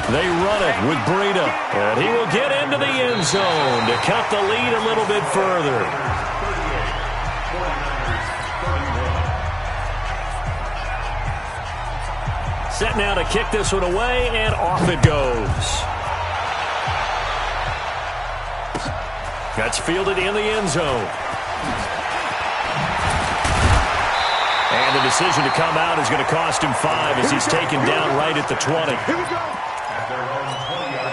They run it with Breida. And he will get into the end zone to cut the lead a little bit further. 38, 49ers, set now to kick this one away, and off it goes. That's fielded in the end zone. And the decision to come out is going to cost him 5 as he's taken down right at the 20. Here we go. at their own 20-yard line.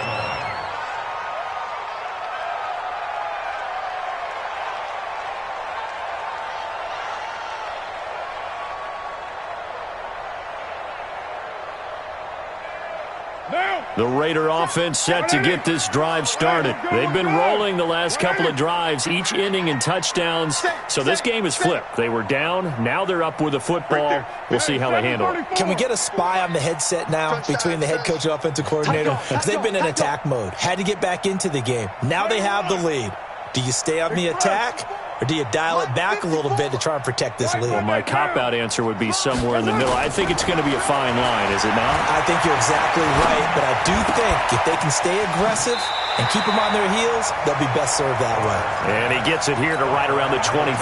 The Raider offense set to get this drive started. They've been rolling the last couple of drives, each ending in touchdowns. So this game is flipped. They were down. Now they're up with a football. We'll see how they handle it. Can we get a spy on the headset now between the head coach and offensive coordinator? Because they've been in attack mode. Had to get back into the game. Now they have the lead. Do you stay on the attack, or do you dial it back a little bit to try and protect this lead? Well, my cop-out answer would be somewhere in the middle. I think it's going to be a fine line, is it not? I think you're exactly right, but I do think if they can stay aggressive and keep them on their heels, they'll be best served that way. And he gets it here to right around the 24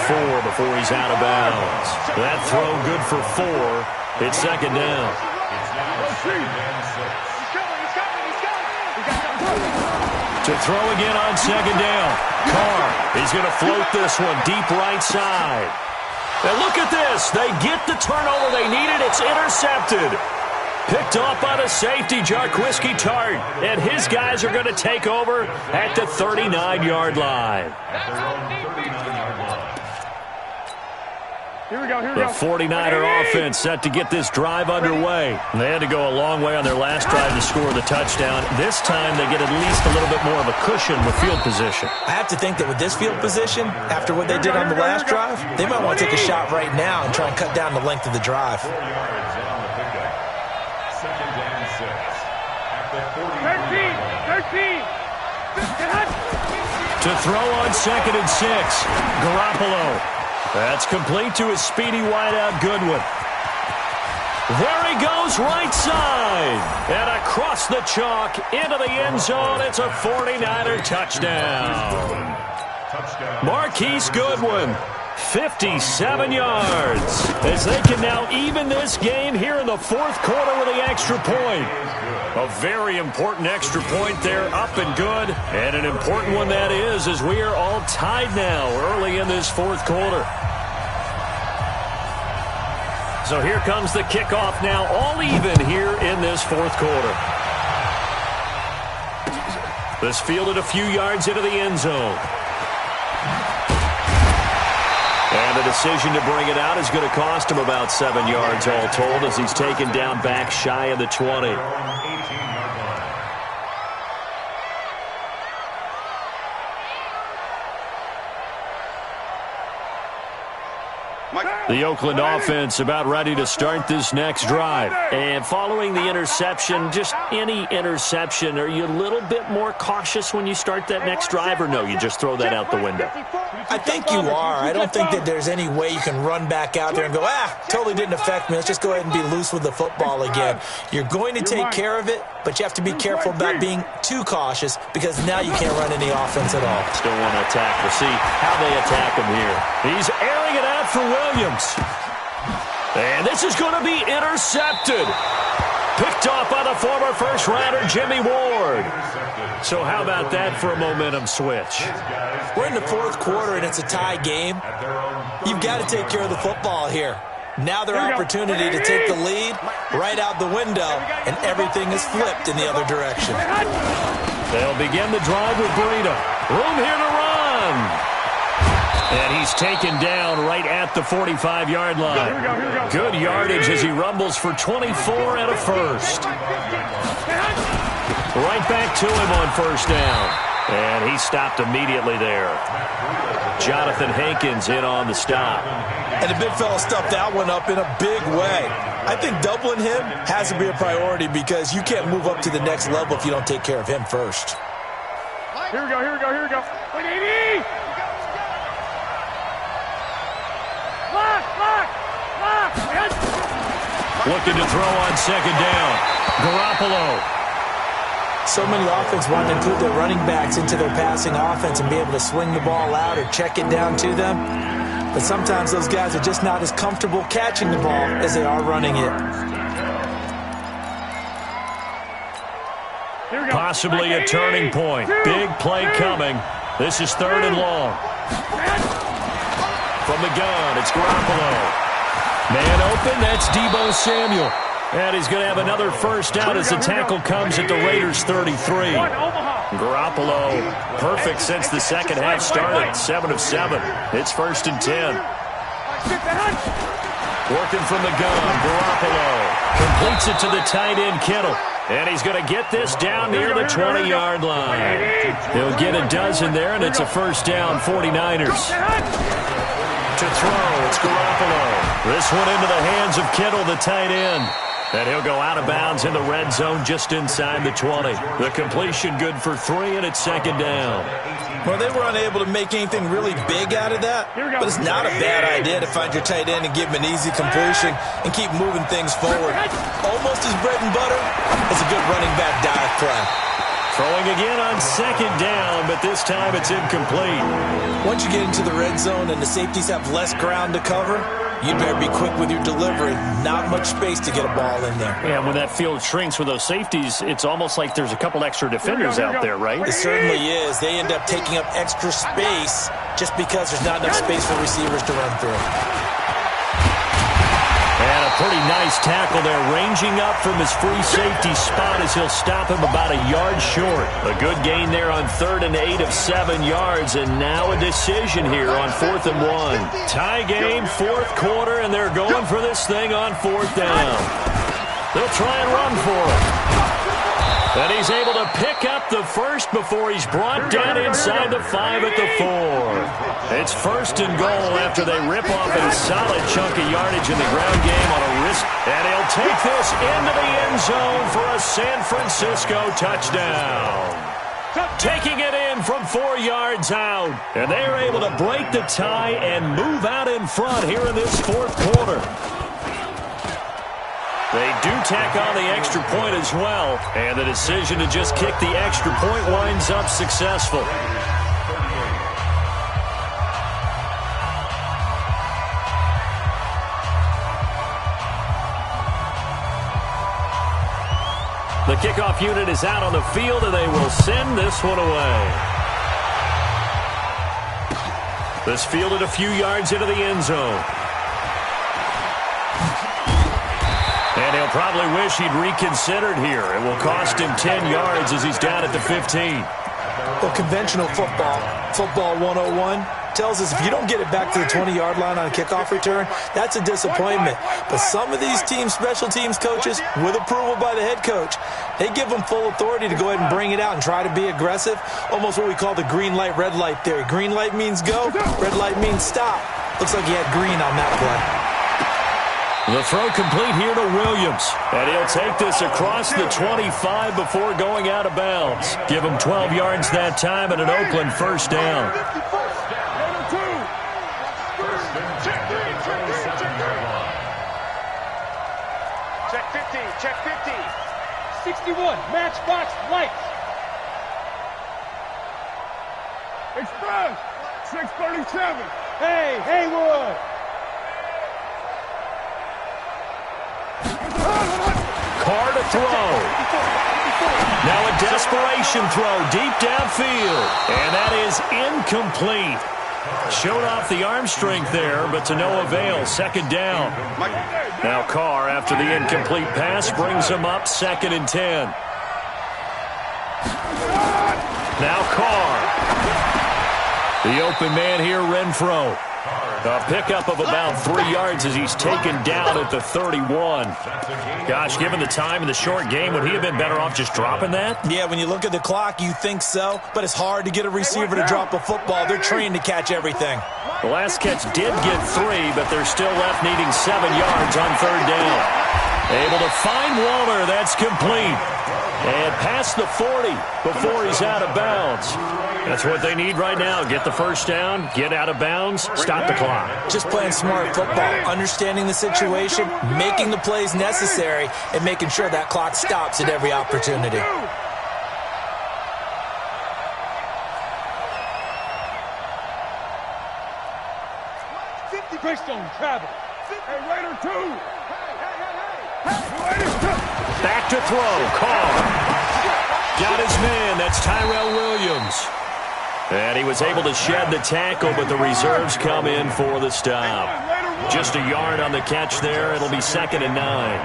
before he's out of bounds. That throw good for 4. It's second down. It's now second and 6. To throw again on second down. Carr, he's going to float this one deep right side. And look at this. They get the turnover they needed. It's intercepted. Picked off by the safety, Jarquiski Tart. And his guys are going to take over at the 39-yard line. At their own 39-yard line. The 49er offense set to get this drive underway. They had to go a long way on their last drive to score the touchdown. This time they get at least a little bit more of a cushion with field position. I have to think that with this field position, after what they did on the last drive, they might want to take a shot right now and try and cut down the length of the drive. 4 yards on the pickup. 2nd and 6. At the 40. 13. To throw on 2nd and 6, Garoppolo. That's complete to his speedy wideout Goodwin. There he goes, right side. And across the chalk into the end zone. It's a 49er touchdown. Marquise Goodwin, 57 yards. As they can now even this game here in the 4th quarter with the extra point. A very important extra point there, up and good. And an important one that is, as we are all tied now early in this 4th quarter. So here comes the kickoff now, all even here in this 4th quarter. This fielded a few yards into the end zone. And the decision to bring it out is going to cost him about 7 yards all told as he's taken down back shy of the 20. The Oakland offense about ready to start this next drive. And following the interception, just any interception, are you a little bit more cautious when you start that next drive, or no, you just throw that out the window? I think you are. I don't think that there's any way you can run back out there and go, totally didn't affect me. Let's just go ahead and be loose with the football again. You're going to take care of it, but you have to be careful about being too cautious because now you can't run any offense at all. Still want to attack. We'll see how they attack him here. He's airing it out for Williams. And this is going to be intercepted. Picked off by the former first-rounder Jimmy Ward. So how about that for a momentum switch? We're in the 4th quarter, and it's a tie game. You've got to take care of the football here. Now their opportunity to take the lead right out the window, and everything is flipped in the other direction. They'll begin the drive with Breida. Room here to run. And he's taken down right at the 45-yard line. Good yardage as he rumbles for 24 and a first. Right back to him on first down. And he stopped immediately there. Jonathan Hankins in on the stop. And the big fella stuffed that one up in a big way. I think doubling him has to be a priority because you can't move up to the next level if you don't take care of him first. Here we go. Looking to throw on 2nd down. Garoppolo. So many offenses want to include their running backs into their passing offense and be able to swing the ball out or check it down to them. But sometimes those guys are just not as comfortable catching the ball as they are running it. Possibly a turning point. Big play coming. This is 3rd and long. From the gun, it's Garoppolo. Man open, that's Deebo Samuel. And he's going to have another first down as the tackle comes at the Raiders' 33. Garoppolo, perfect since the second half started, 7 of 7. It's 1st and 10. Working from the gun, Garoppolo completes it to the tight end, Kittle. And he's going to get this down near the 20-yard line. He'll get a dozen there, and it's a first down, 49ers. To throw, it's Garoppolo. This one into the hands of Kittle, the tight end. And he'll go out of bounds in the red zone just inside the 20. The completion good for 3, and it's 2nd down. Well, they were unable to make anything really big out of that, but it's not a bad idea to find your tight end and give him an easy completion and keep moving things forward. Almost as bread and butter as a good running back dive play. Throwing again on 2nd down, but this time it's incomplete. Once you get into the red zone and the safeties have less ground to cover, you'd better be quick with your delivery. Not much space to get a ball in there. Yeah, when that field shrinks with those safeties, it's almost like there's a couple extra defenders out there, right? It certainly is. They end up taking up extra space just because there's not enough space for receivers to run through. And a pretty nice tackle there, ranging up from his free safety spot as he'll stop him about a yard short. A good gain there on 3rd and 8 of 7 yards, and now a decision here on 4th and 1. Tie game, 4th quarter, and they're going for this thing on 4th down. They'll try and run for it. And he's able to pick up the first before he's brought down inside the 5 at the 4. It's 1st and goal after they rip off a solid chunk of yardage in the ground game on a wrist. And he'll take this into the end zone for a San Francisco touchdown. Taking it in from 4 yards out. And they are able to break the tie and move out in front here in this 4th quarter. They do tack on the extra point as well, and the decision to just kick the extra point winds up successful. The kickoff unit is out on the field, and they will send this one away. This fielded a few yards into the end zone. And he'll probably wish he'd reconsidered here. It will cost him 10 yards as he's down at the 15. Well, conventional football 101, tells us if you don't get it back to the 20-yard line on a kickoff return, that's a disappointment. But some of these teams, special teams coaches, with approval by the head coach, they give them full authority to go ahead and bring it out and try to be aggressive, almost what we call the green light, red light theory. Green light means go, red light means stop. Looks like he had green on that play. The throw complete here to Williams. And he'll take this across the 25 before going out of bounds. Give him 12 yards that time and an Oakland 1st down. Check 15, check 15. 61, matchbox lights. Express, 637. Hey, Haywood. Carr to throw. Now a desperation throw deep downfield. And that is incomplete. Showed off the arm strength there, but to no avail. 2nd down. Now Carr, after the incomplete pass, brings him up 2nd and 10. Now Carr. The open man here, Renfro. A pickup of about 3 yards as he's taken down at the 31. Gosh, given the time in the short game, would he have been better off just dropping that? Yeah, when you look at the clock, you think so, but it's hard to get a receiver to drop a football. They're trained to catch everything. The last catch did get 3, but they're still left needing 7 yards on 3rd down. Able to find Walter. That's complete. And past the 40 before he's out of bounds. That's what they need right now. Get the 1st down, get out of bounds, stop the clock. Just playing smart football, understanding the situation, making the plays necessary, and making sure that clock stops at every opportunity. Greystone travel. Hey, Raider 2. Back to throw. Carr. Got his man. That's Tyrell Williams. And he was able to shed the tackle, but the reserves come in for the stop. Just a yard on the catch there. It'll be 2nd and 9.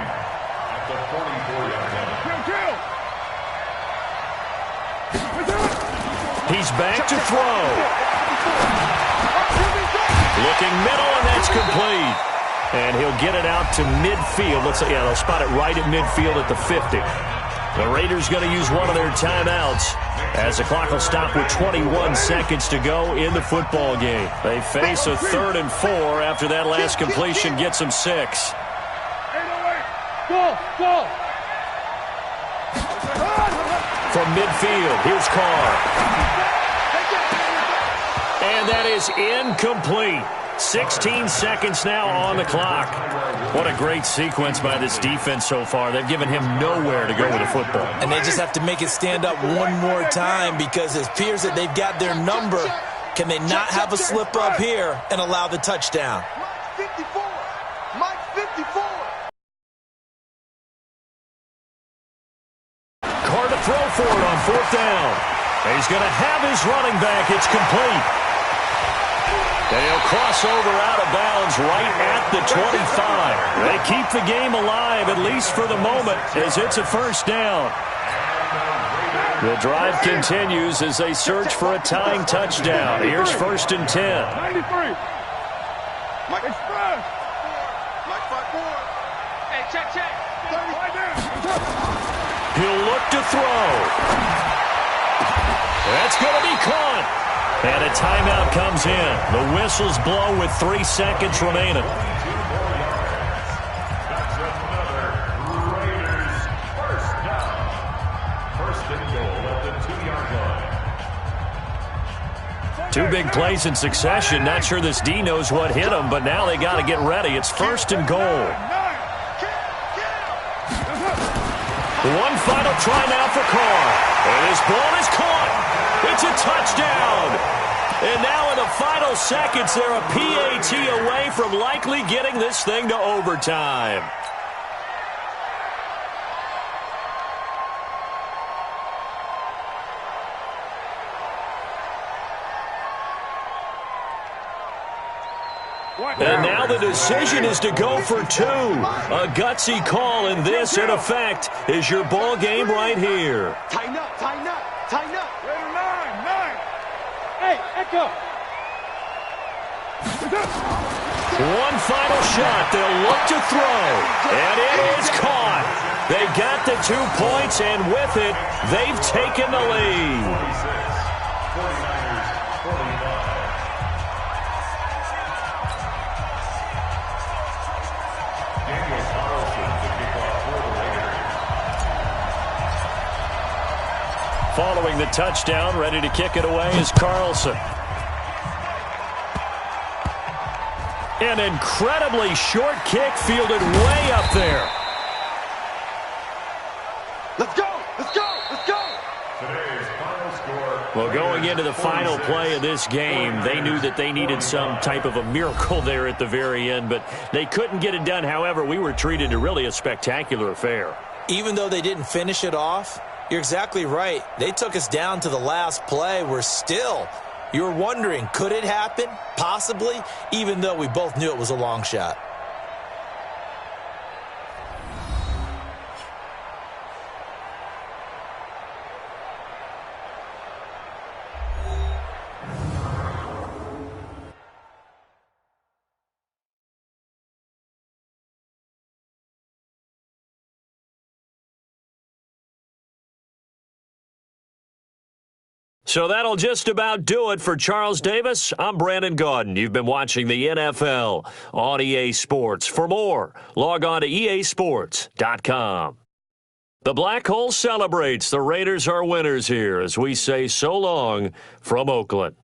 He's back to throw. Looking middle, and that's complete. And he'll get it out to midfield. Looks like, yeah, they'll spot it right at midfield at the 50. The Raiders going to use one of their timeouts as the clock will stop with 21 seconds to go in the football game. They face a 3rd and 4 after that last completion gets them 6. Go! From midfield, here's Carr. And that is incomplete. 16 seconds now on the clock. What a great sequence by this defense so far. They've given him nowhere to go with the football. And they just have to make it stand up one more time because it appears that they've got their number. Can they not have a slip up here and allow the touchdown? Mike 54. Mike 54. Carr to throw for it on 4th down. He's going to have his running back. It's complete. They'll cross over out of bounds right at the 25. They keep the game alive, at least for the moment, as it's a first down. The drive continues as they search for a tying touchdown. Here's 1st and 10. 93. Mike Express. Mike 5-4. Hey, check. He'll look to throw. That's going to be caught. And a timeout comes in. The whistles blow with 3 seconds remaining. That's another Raiders first down. 1st and goal at the 2-yard line. 2 big plays in succession. Not sure this D knows what hit him, but now they got to get ready. It's 1st and goal. One final try now for Carr. And his ball is caught. It's a touchdown. And now in the final seconds, they're a PAT away from likely getting this thing to overtime. And now the decision is to go for 2. A gutsy call, and this, in effect, is your ball game right here. Tighten up. Raider 9. Hey, Echo. One final shot. They'll look to throw. And it is caught. They got the 2 points, and with it, they've taken the lead. 49ers 45. Following the touchdown, ready to kick it away is Carlson. An incredibly short kick fielded way up there. Let's go. Today's final score. Well, going into the final play of this game, they knew that they needed some type of a miracle there at the very end, but they couldn't get it done. However, we were treated to really a spectacular affair. Even though they didn't finish it off, you're exactly right. They took us down to the last play. You're wondering, could it happen? Possibly, even though we both knew it was a long shot. So that'll just about do it for Charles Davis. I'm Brandon Gaudin. You've been watching the NFL on EA Sports. For more, log on to easports.com. The Black Hole celebrates. The Raiders are winners here as we say so long from Oakland.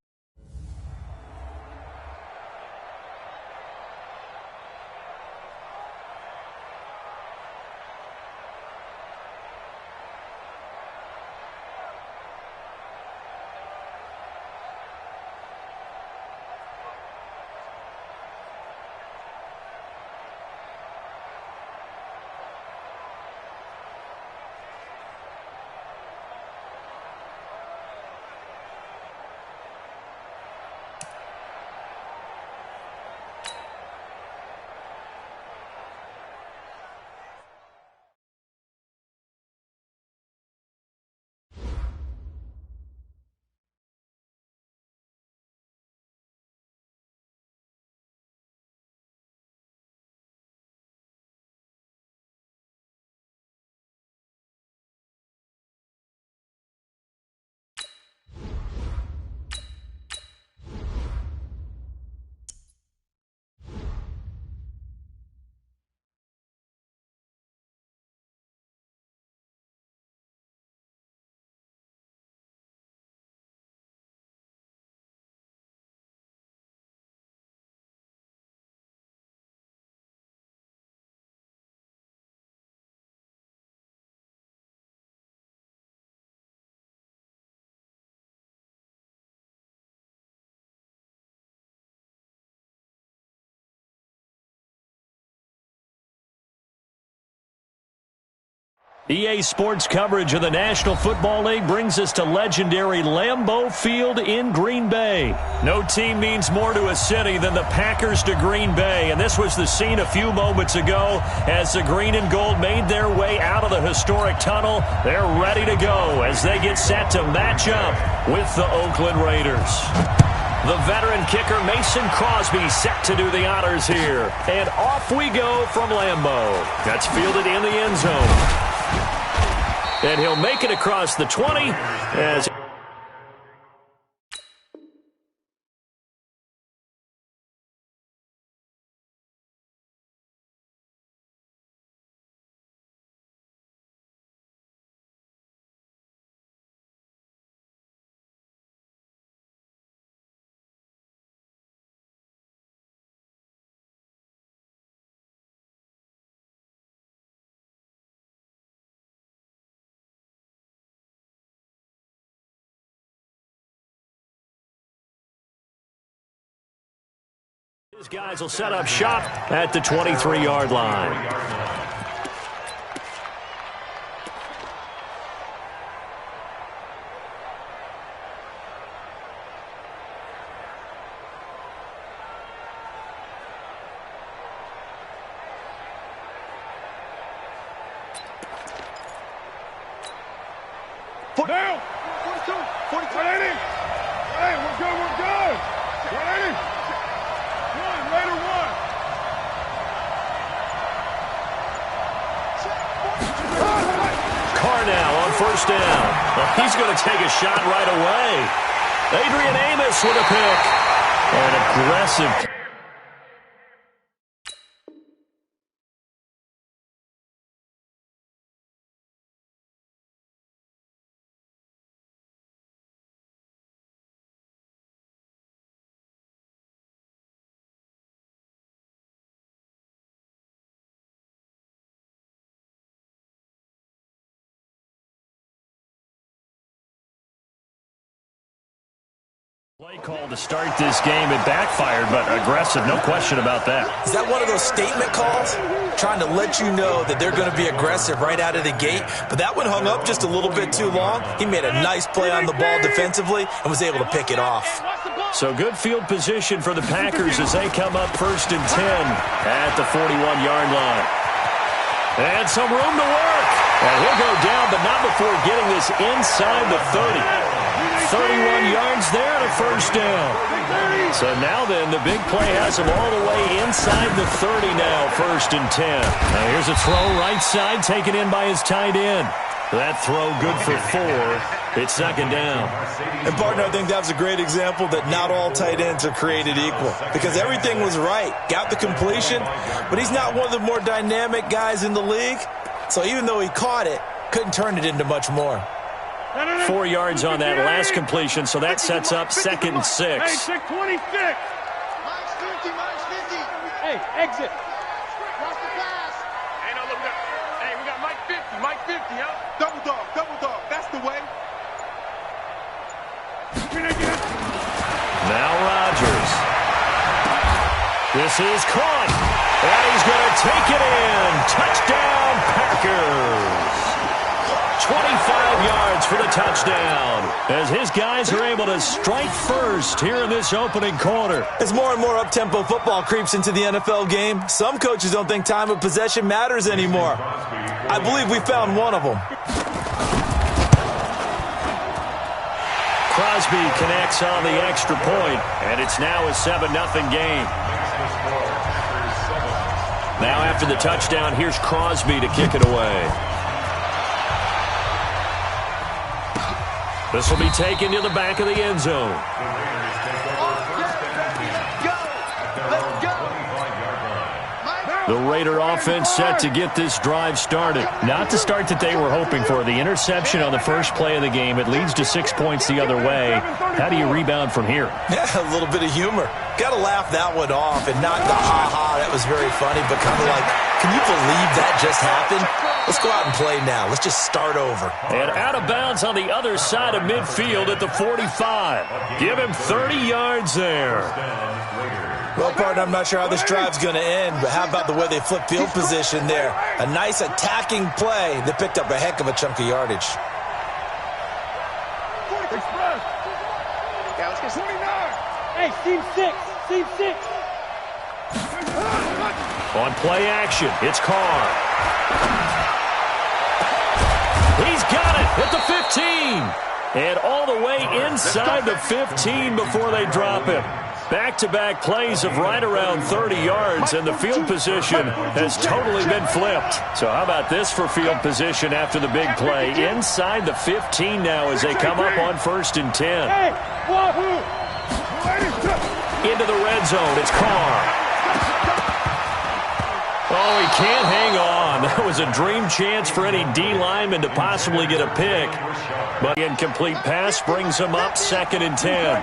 EA Sports coverage of the National Football League brings us to legendary Lambeau Field in Green Bay. No team means more to a city than the Packers to Green Bay, and this was the scene a few moments ago as the green and gold made their way out of the historic tunnel. They're ready to go as they get set to match up with the Oakland Raiders. The veteran kicker Mason Crosby set to do the honors here. And off we go from Lambeau. That's fielded in the end zone. And he'll make it across the 20 as... His guys will set up shop at the 23-yard line. Down! 42! 42! 180! Hey, we're good, we're good! 180! Later one. Carnell on first down. Well, he's going to take a shot right away. Adrian Amos with a pick. An aggressive. Play call to start this game. It backfired, but aggressive, no question about that. Is that one of those statement calls? Trying to let you know that they're going to be aggressive right out of the gate, but that one hung up just a little bit too long. He made a nice play on the ball defensively and was able to pick it off. So good field position for the Packers as they come up 1st and 10 at the 41-yard line. And some room to work. And he'll go down, but not before getting this inside the 30. 31 yards there and a first down. So now then, the big play has him all the way inside the 30 now, 1st and 10. Now here's a throw right side taken in by his tight end. That throw good for 4. It's 2nd down. And, partner, I think that was a great example that not all tight ends are created equal because everything was right. Got the completion, but he's not one of the more dynamic guys in the league. So even though he caught it, couldn't turn it into much more. 4 yards on that last completion, so that sets up 2nd and 6. Hey, 626. Minus 50, minus 50. Hey, exit. Watch the pass. Hey, no, look, we got Mike 50, Mike 50, huh? Double dog. That's the way. Now Rodgers. This is caught. And he's going to take it in. Touchdown, Packers. 25 yards for the touchdown as his guys are able to strike first here in this opening quarter. As more and more up-tempo football creeps into the NFL game, some coaches don't think time of possession matters anymore. I believe we found one of them. Crosby connects on the extra point, and it's now a 7-0 game. Now after the touchdown, here's Crosby to kick it away. This will be taken to the back of the end zone. The Raider offense set to get this drive started. Not the start that they were hoping for. The interception on the first play of the game. It leads to 6 points the other way. How do you rebound from here? Yeah, a little bit of humor. Got to laugh that one off and not the ha-ha. That was very funny, but kind of like, can you believe that just happened? Let's go out and play now. Let's just start over. And out of bounds on the other side of midfield at the 45. Give him 30 yards there. Well, partner, I'm not sure how this drive's going to end, but how about the way they flip field position there? A nice attacking play that picked up a heck of a chunk of yardage. Express. Yeah, let's get 29. Hey, team 6. Team 6. On play action, it's Carr. He's got it at the 15. And all the way inside the 15 before they drop him. Back-to-back plays of right around 30 yards, and the field position has totally been flipped. So how about this for field position after the big play? Inside the 15 now as they come up on 1st and 10. Into the red zone, it's Carr. Oh, he can't hang on. That was a dream chance for any D lineman to possibly get a pick. But the incomplete pass brings him up 2nd and 10.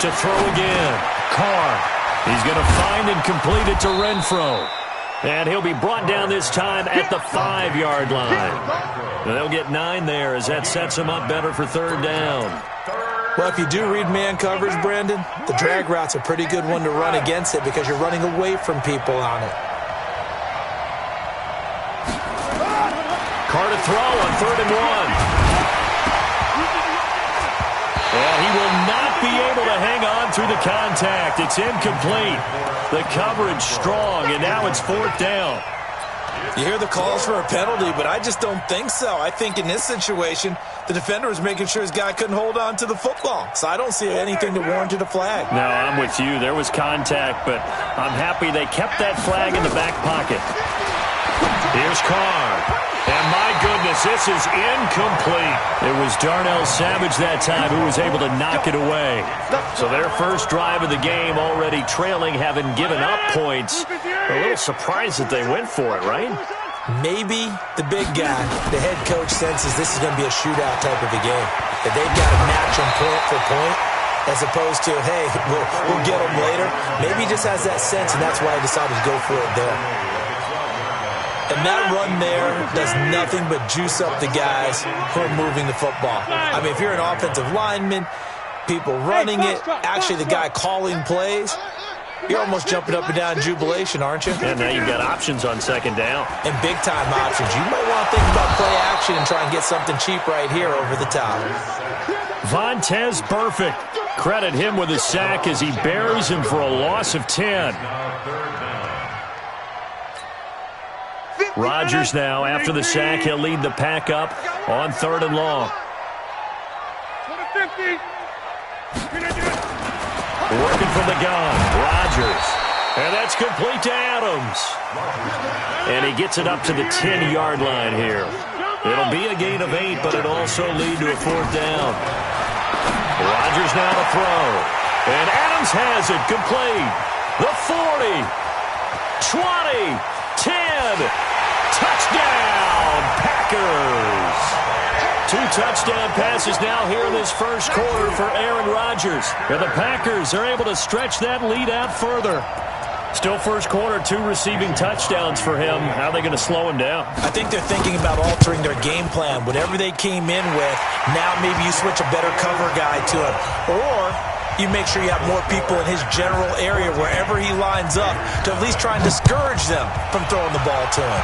To throw again. Carr. He's going to find and complete it to Renfro. And he'll be brought down this time at the 5-yard line. And they'll get 9 there as that sets him up better for 3rd down. Well, if you do read man coverage, Brandon, the drag route's a pretty good one to run against it because you're running away from people on it. Carr to throw on 3rd and 1. And he will not be able to hang on through the contact. It's incomplete. The coverage strong, and now it's 4th down. You hear the calls for a penalty, but I just don't think so. I think in this situation, the defender was making sure his guy couldn't hold on to the football. So I don't see anything to warrant a flag. No, I'm with you. There was contact, but I'm happy they kept that flag in the back pocket. Here's Carr. And my goodness, this is incomplete. It was Darnell Savage that time who was able to knock it away. So their first drive of the game already trailing, having given up points. A little surprised that they went for it, right? Maybe the big guy, the head coach, senses this is going to be a shootout type of a game. That they've got to match them point for point as opposed to, hey, we'll get them later. Maybe he just has that sense, and that's why he decided to go for it there. And that run there does nothing but juice up the guys who are moving the football. I mean, if you're an offensive lineman, people running it, actually the guy calling plays, you're almost jumping up and down in jubilation, aren't you? And now you've got options on 2nd down. And big-time options. You might want to think about play action and try and get something cheap right here over the top. Vontez Burfict. Credit him with a sack as he buries him for a loss of 10. Rodgers now, after the sack, he'll lead the pack up on 3rd and long. Working from the gun, Rodgers. And that's complete to Adams. And he gets it up to the 10-yard line here. It'll be a gain of 8, but it'll also lead to a 4th down. Rodgers now to throw. And Adams has it complete. The 40, 20, 10. Touchdown, Packers! 2 touchdown passes now here in this first quarter for Aaron Rodgers. And the Packers are able to stretch that lead out further. Still first quarter, 2 receiving touchdowns for him. How are they going to slow him down? I think they're thinking about altering their game plan. Whatever they came in with, now maybe you switch a better cover guy to him. Or you make sure you have more people in his general area wherever he lines up to at least try and discourage them from throwing the ball to him.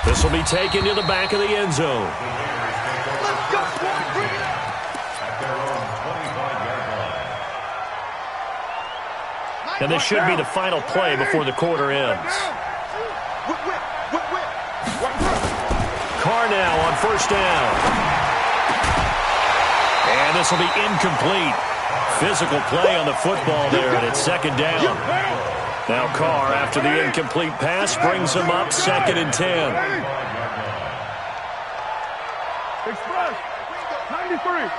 This will be taken to the back of the end zone. And this should be the final play before the quarter ends. Carr now on 1st down. And this will be incomplete. Physical play on the football there, and it's 2nd down. Now Carr, after the incomplete pass, brings him up 2nd and 10. Express, 93.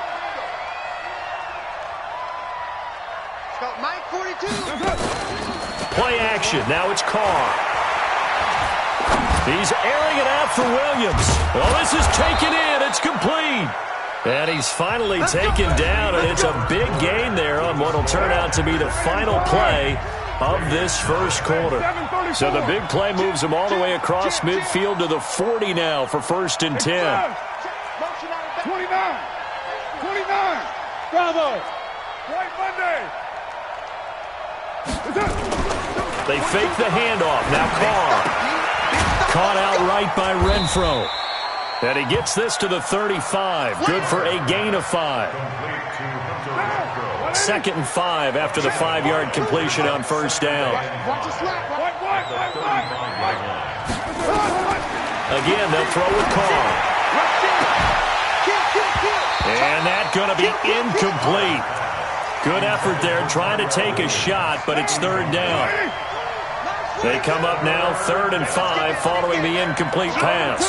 Mike 42. Play action. Now it's Carr. He's airing it out for Williams. Well, this is taken in. It's complete. And he's finally taken down, and it's a big gain there on what will turn out to be the final play of this first quarter. So the big play moves him all the way across midfield to the 40 now for 1st and 10. 29. Bravo. Right Monday. They fake the handoff. Now Carr. Caught outright by Renfro. And he gets this to the 35. Good for a gain of 5. 2nd and 5 after the 5-yard completion on first down. Again, they'll throw with Carr. And that's going to be incomplete. Good effort there trying to take a shot, but it's 3rd down. They come up now 3rd and 5 following the incomplete pass.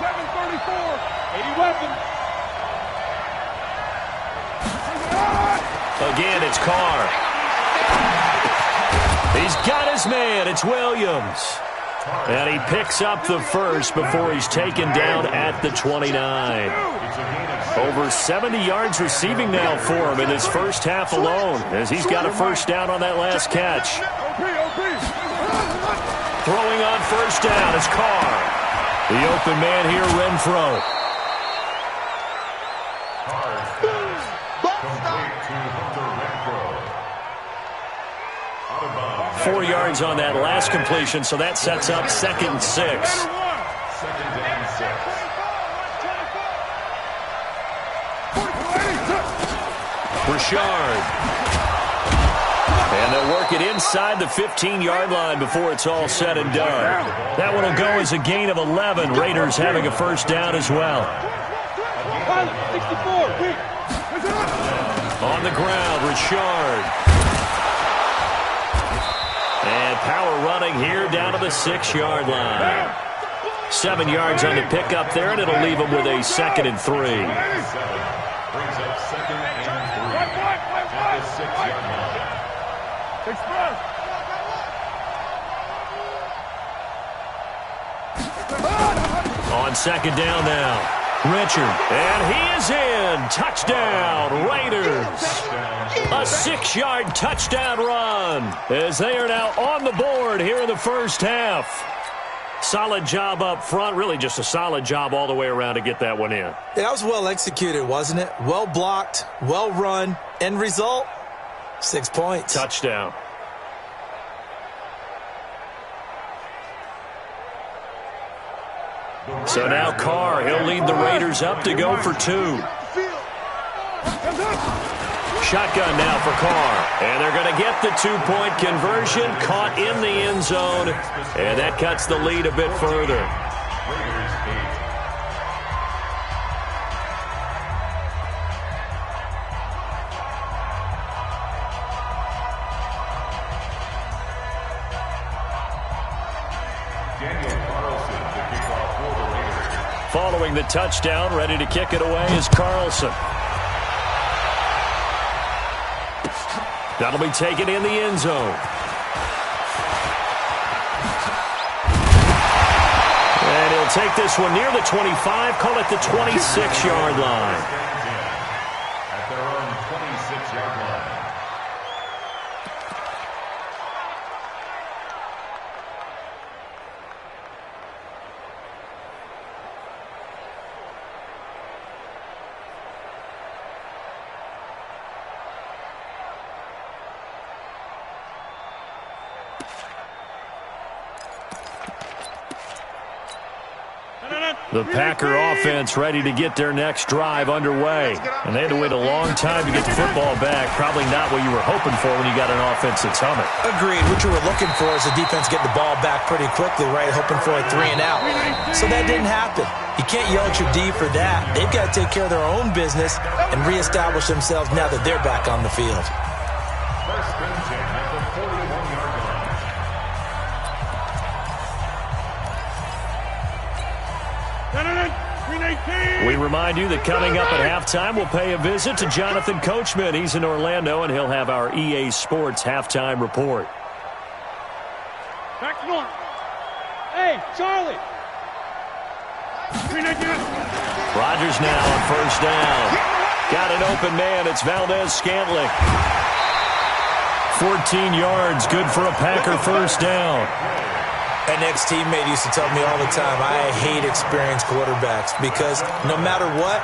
734, 80 weapons. Again, it's Carr. He's got his man. It's Williams. And he picks up the first before he's taken down at the 29. Over 70 yards receiving now for him in his first half alone, as he's got a first down on that last catch. Throwing on first down is Carr. The open man here, Renfro. 4 yards on that last completion, so that sets up 2nd and 6. 2nd and 6. Richard. And they'll work it inside the 15-yard line before it's all said and done. That one will go as a gain of 11. Raiders having a first down as well. On the ground, Richard. And power running here down to the 6-yard line. 7 yards on the pickup there, and it'll leave them with a 2nd and 3. Brings up 2nd and 3 at the 6-yard line. On 2nd down now, Richard. And he is in. Touchdown, Raiders. A 6-yard touchdown run as they are now on the board here in the first half. Solid job up front. Really just a solid job all the way around to get that one in. Yeah, that was well executed, wasn't it? Well blocked, well run. End result, 6 points. Touchdown. So now Carr, he'll lead the Raiders up to go for 2. Shotgun now for Carr. And they're going to get the 2-point conversion. Caught in the end zone. And that cuts the lead a bit further. Following the touchdown, ready to kick it away is Carlson. That'll be taken in the end zone. And he'll take this one near the 25, call it the 26-yard line. At their own 26-yard line. The Packer offense ready to get their next drive underway. And they had to wait a long time to get the football back. Probably not what you were hoping for when you got an offense that's humming. Agreed. What you were looking for is the defense getting the ball back pretty quickly, right? Hoping for a 3-and-out. So that didn't happen. You can't yell at your D for that. They've got to take care of their own business and reestablish themselves now that they're back on the field. First and 10 at the 41-yard line. We remind you that coming up at halftime, we'll pay a visit to Jonathan Coachman. He's in Orlando, and he'll have our EA Sports halftime report. Back to north. Hey, Charlie. Rodgers now on first down. Got an open man. It's Valdez-Scantling. 14 yards, good for a Packer first down. An ex-teammate used to tell me all the time, I hate experienced quarterbacks because no matter what,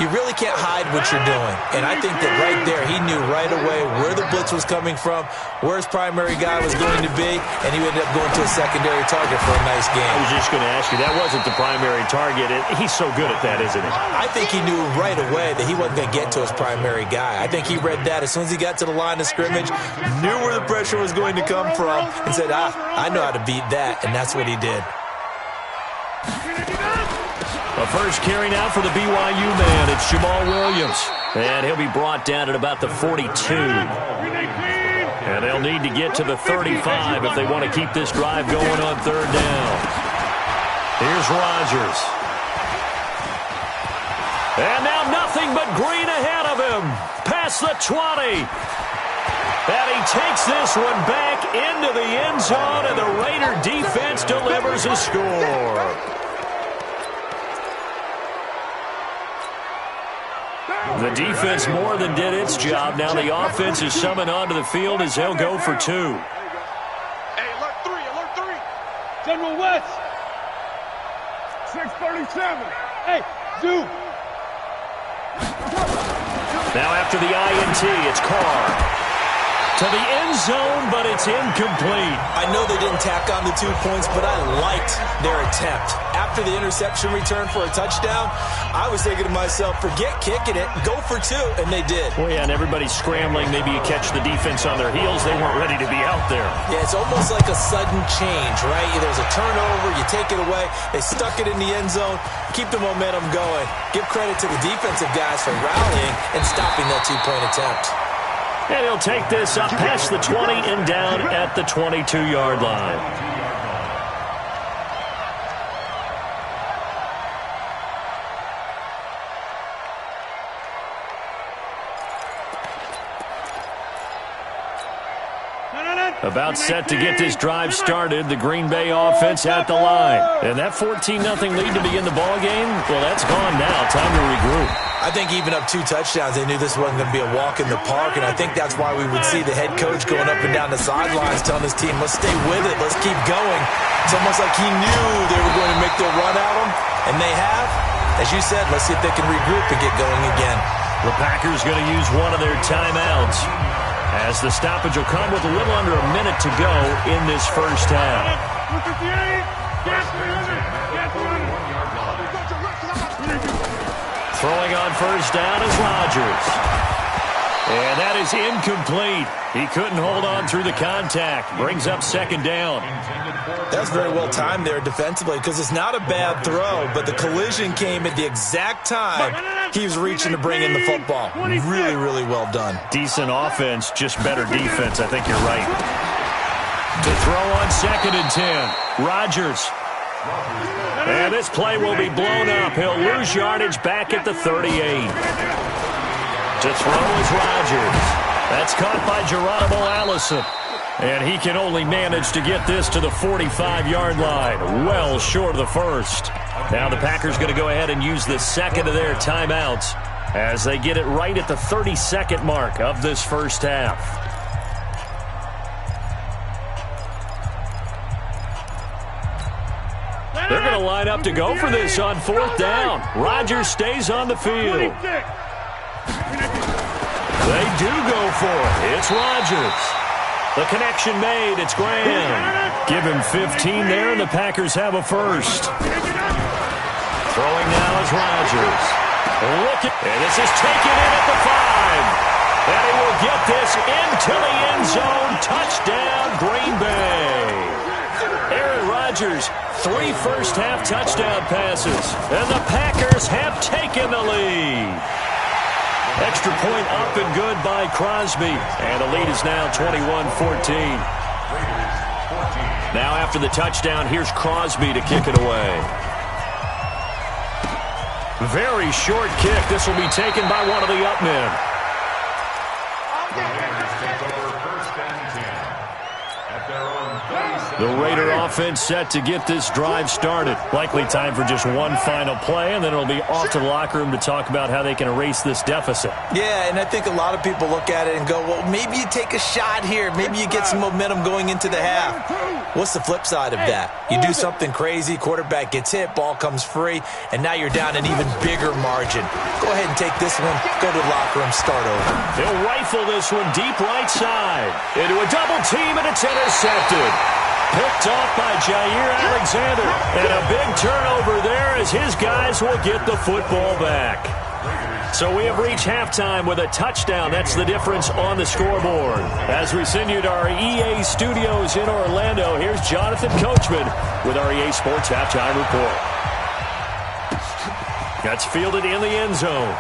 you really can't hide what you're doing. And I think that right there, he knew right away where the blitz was coming from, where his primary guy was going to be, and he ended up going to a secondary target for a nice game. I was just going to ask you, that wasn't the primary target. He's so good at that, isn't he? I think he knew right away that he wasn't going to get to his primary guy. I think he read that as soon as he got to the line of scrimmage, knew where the pressure was going to come from, and said, I know how to beat that. And that's what he did. The first carry now for the BYU man. It's Jamal Williams. And he'll be brought down at about the 42. And they'll need to get to the 35 if they want to keep this drive going on third down. Here's Rodgers. And now nothing but green ahead of him. Past the 20. And he takes this one back into the end zone, and the Raider defense delivers a score. The defense more than did its job. Now the offense is summoned onto the field as they'll go for two. Hey, alert three. General West. 637. Hey, Zoo. Now after the INT, it's Carr. To the end zone, but it's incomplete. I know they didn't tack on the 2 points, but I liked their attempt. After the interception return for a touchdown, I was thinking to myself, forget kicking it, go for two, and they did. Well, yeah, and everybody's scrambling. Maybe you catch the defense on their heels. They weren't ready to be out there. Yeah, it's almost like a sudden change, right? There's a turnover, you take it away, they stuck it in the end zone, keep the momentum going. Give credit to the defensive guys for rallying and stopping that 2-point attempt. And he'll take this up past the 20 and down at the 22-yard line. About set to get this drive started, the Green Bay offense at the line. And that 14-0 lead to begin the ball game, well, that's gone now. Time to regroup. I think even up 2 touchdowns, they knew this wasn't going to be a walk in the park, and I think that's why we would see the head coach going up and down the sidelines telling his team, let's stay with it, let's keep going. It's almost like he knew they were going to make their run at him, and they have. As you said, let's see if they can regroup and get going again. The Packers going to use one of their timeouts, as the stoppage will come with a little under a minute to go in this first half. Throwing on first down is Rodgers. And that is incomplete. He couldn't hold on through the contact. Brings up second down. That's very well timed there defensively because it's not a bad throw, but the collision came at the exact time he was reaching to bring in the football. Really, really well done. Decent offense, just better defense. I think you're right. To throw on second and 10. Rodgers. And this play will be blown up. He'll lose yardage back at the 38. To throw is Rodgers. That's caught by Geronimo Allison. And he can only manage to get this to the 45-yard line. Well short of the first. Now the Packers going to go ahead and use the second of their timeouts as they get it right at the 32nd mark of this first half. They're going to line up to go for this on fourth down. Rodgers stays on the field. They do go for it. It's Rodgers. The connection made. It's Graham. Give him 15 there, and the Packers have a first. Throwing now is Rodgers. And this is taken in at the 5. And he will get this into the end zone. Touchdown, Green Bay. Aaron Rodgers, 3 first-half touchdown passes. And the Packers have taken the lead. Extra point up and good by Crosby. And the lead is now 21-14. Now after the touchdown, here's Crosby to kick it away. Very short kick. This will be taken by one of the up men. The Raider offense set to get this drive started. Likely time for just one final play, and then it'll be off to the locker room to talk about how they can erase this deficit. Yeah, and I think a lot of people look at it and go, well, maybe you take a shot here. Maybe you get some momentum going into the half. What's the flip side of that? You do something crazy, quarterback gets hit, ball comes free, and now you're down an even bigger margin. Go ahead and take this one, go to the locker room, start over. He'll rifle this one deep right side. Into a double team, and it's intercepted. Picked off by Jair Alexander. And a big turnover there as his guys will get the football back. So we have reached halftime with a touchdown. That's the difference on the scoreboard. As we send you to our EA studios in Orlando, here's Jonathan Coachman with our EA Sports Halftime Report. That's fielded in the end zone.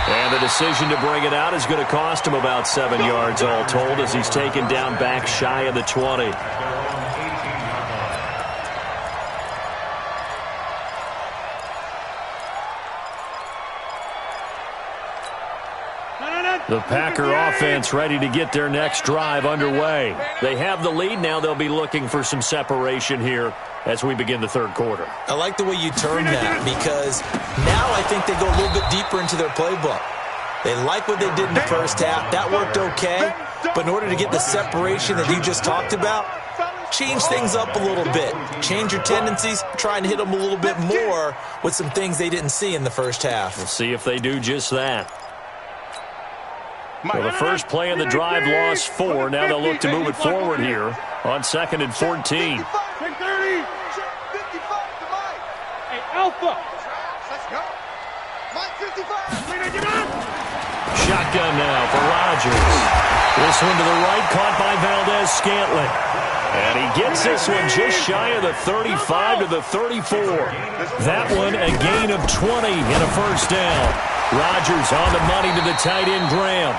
And the decision to bring it out is going to cost him about 7 yards all told as he's taken down back shy of the 20. The Packer offense ready to get their next drive underway. They have the lead. Now they'll be looking for some separation here as we begin the third quarter. I like the way you term that because now I think they go a little bit deeper into their playbook. They like what they did in the first half. That worked okay. But in order to get the separation that you just talked about, change things up a little bit. Change your tendencies. Try and hit them a little bit more with some things they didn't see in the first half. We'll see if they do just that. Well, the first play of the drive lost 4. Now they'll look to move it forward here on 2nd and 14. Hey, Alpha. Let's go. Mike 55. Shotgun now for Rodgers. This one to the right, caught by Valdez-Scantling. And he gets this one just shy of the 35 to the 34. That one a gain of 20 and a first down. Rodgers on the money to the tight end Graham.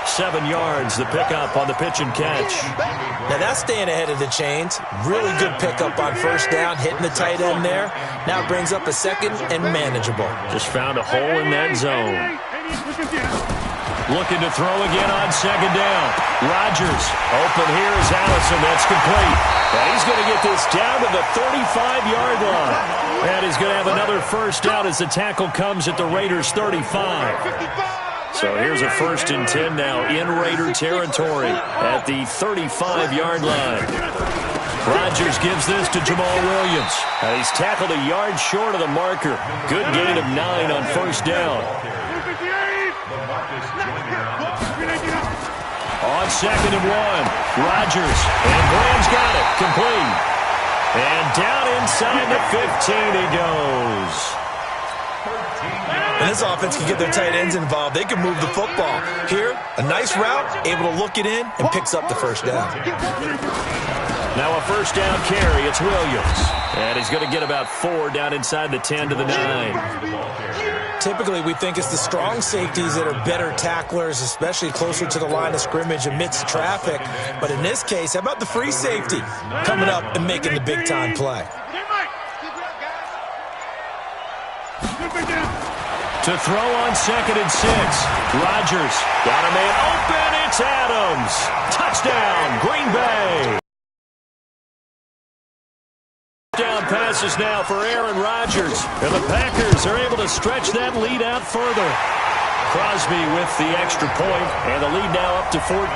7 yards, the pickup on the pitch and catch. Now that's staying ahead of the chains. Really good pickup on first down, hitting the tight end there. Now it brings up a second and manageable. Just found a hole in that zone. Looking to throw again on second down. Rodgers, open here is Allison. That's complete. And he's going to get this down to the 35-yard line. And he's going to have another first down as the tackle comes at the Raiders' 35. So here's a 1st and 10 now in Raider territory at the 35-yard line. Rodgers gives this to Jamal Williams. And he's tackled a yard short of the marker. Good gain of 9 on first down. On 2nd and 1, Rodgers, and Graham's got it, complete. And down inside the 15 he goes. And this offense can get their tight ends involved. They can move the football. Here, a nice route, able to look it in, and picks up the first down. Now a first down carry, it's Williams. And he's going to get about 4 down inside the 10 to the 9. Typically, we think it's the strong safeties that are better tacklers, especially closer to the line of scrimmage amidst traffic. But in this case, how about the free safety coming up and making the big-time play? To throw on 2nd and 6. Rodgers got a man open. It's Adams. Touchdown, Green Bay. Down passes now for Aaron Rodgers. And the Packers are able to stretch that lead out further. Crosby with the extra point, and the lead now up to 14.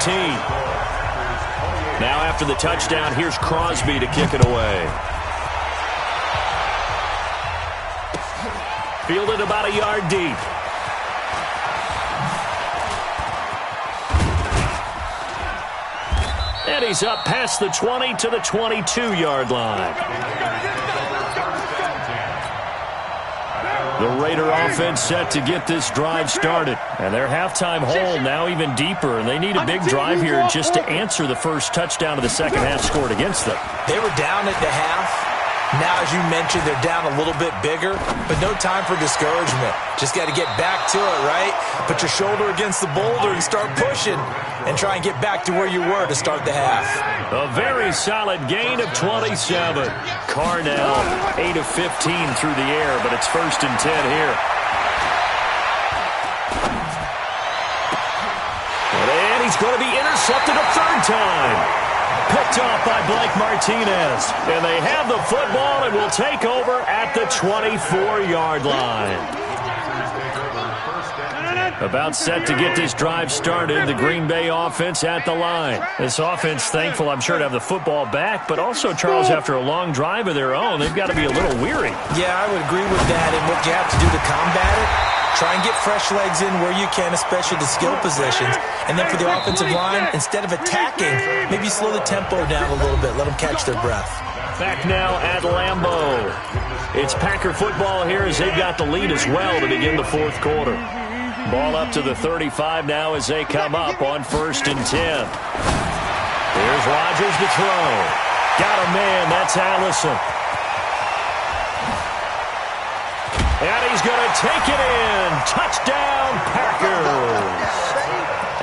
Now after the touchdown, here's Crosby to kick it away. Fielded about a yard deep. And he's up past the 20 to the 22-yard line. The Raider offense set to get this drive started. And their halftime hole now even deeper. And they need a big drive here just to answer the first touchdown of the second half scored against them. They were down at the half. Now, as you mentioned, they're down a little bit bigger, but no time for discouragement. Just got to get back to it, right? Put your shoulder against the boulder and start pushing and try and get back to where you were to start the half. A very solid gain of 27. Carr now 8 of 15 through the air, but it's 1st and 10 here. And he's going to be intercepted a 3rd time. Picked off by Blake Martinez. And they have the football and will take over at the 24-yard line. About set to get this drive started, the Green Bay offense at the line. This offense thankful, I'm sure, to have the football back, but also, Charles, after a long drive of their own, they've got to be a little weary. Yeah, I would agree with that, and what you have to do to combat it, try and get fresh legs in where you can, especially the skill positions. And then for the offensive line, instead of attacking, maybe slow the tempo down a little bit, let them catch their breath. Back now at Lambeau. It's Packer football here as they've got the lead as well to begin the fourth quarter. Ball up to the 35 now as they come up on 1st and 10. Here's Rodgers to throw. Got a man. That's Allison. And he's going to take it in. Touchdown, Packers.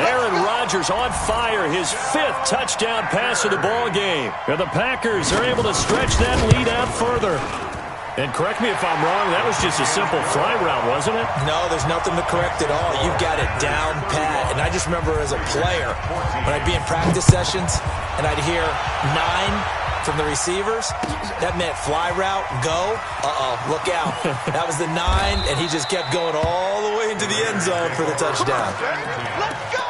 Aaron Rodgers on fire. His 5th touchdown pass of the ball game. And the Packers are able to stretch that lead out further. And correct me if I'm wrong, that was just a simple fly route, wasn't it? No, there's nothing to correct at all. You've got it down pat. And I just remember as a player, when I'd be in practice sessions and I'd hear 9 from the receivers, that meant fly route, go. Look out. That was the 9, and he just kept going all the way into the end zone for the touchdown. Let's go!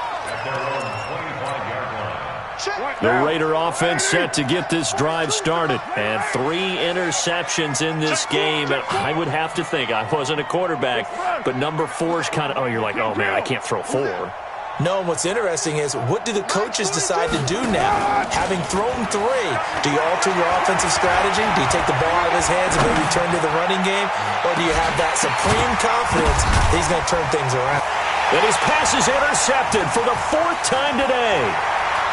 The Raider offense set to get this drive started. And 3 interceptions in this game. And I would have to think, I wasn't a quarterback, but number 4 is kind of, you're like, oh, man, I can't throw 4. No, and what's interesting is, what do the coaches decide to do now? Having thrown 3, do you alter your offensive strategy? Do you take the ball out of his hands and maybe turn to the running game? Or do you have that supreme confidence that he's going to turn things around? And his pass is intercepted for the 4th time today.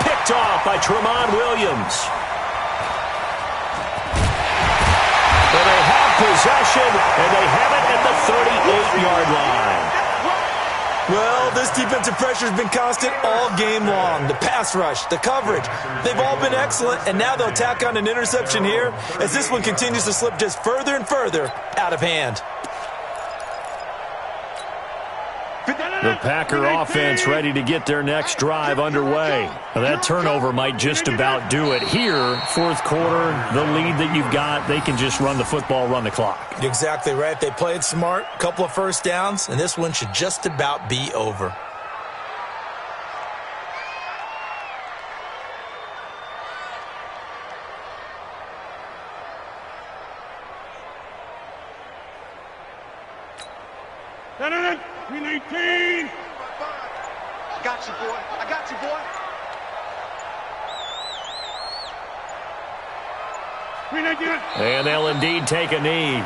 Picked off by Tramon Williams. And they have possession, and they have it at the 38-yard line. Well, this defensive pressure has been constant all game long. The pass rush, the coverage, they've all been excellent, and now they'll tack on an interception here as this one continues to slip just further and further out of hand. The Packer offense ready to get their next drive underway. Now, that turnover might just about do it here. 4th quarter, the lead that you've got, they can just run the football, run the clock. Exactly right. They played smart, a couple of first downs, and this one should just about be over. No. 319. I got you, boy. I got you, boy. 319. And they'll indeed take a knee.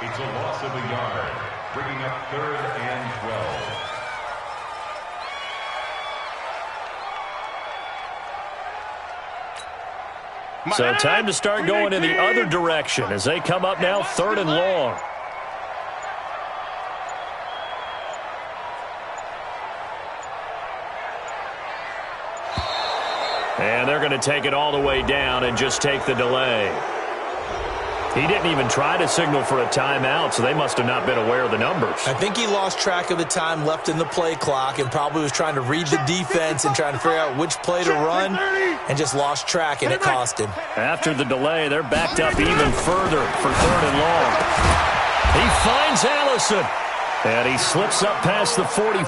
It's a loss of a yard, bringing up 3rd and 12. So time to start going in the other direction as they come up now 3rd and long. And they're going to take it all the way down and just take the delay. He didn't even try to signal for a timeout, so they must have not been aware of the numbers. I think he lost track of the time left in the play clock and probably was trying to read the defense and trying to figure out which play to run and just lost track, and it cost him. After the delay, they're backed up even further for 3rd and long. He finds Allison, and he slips up past the 40.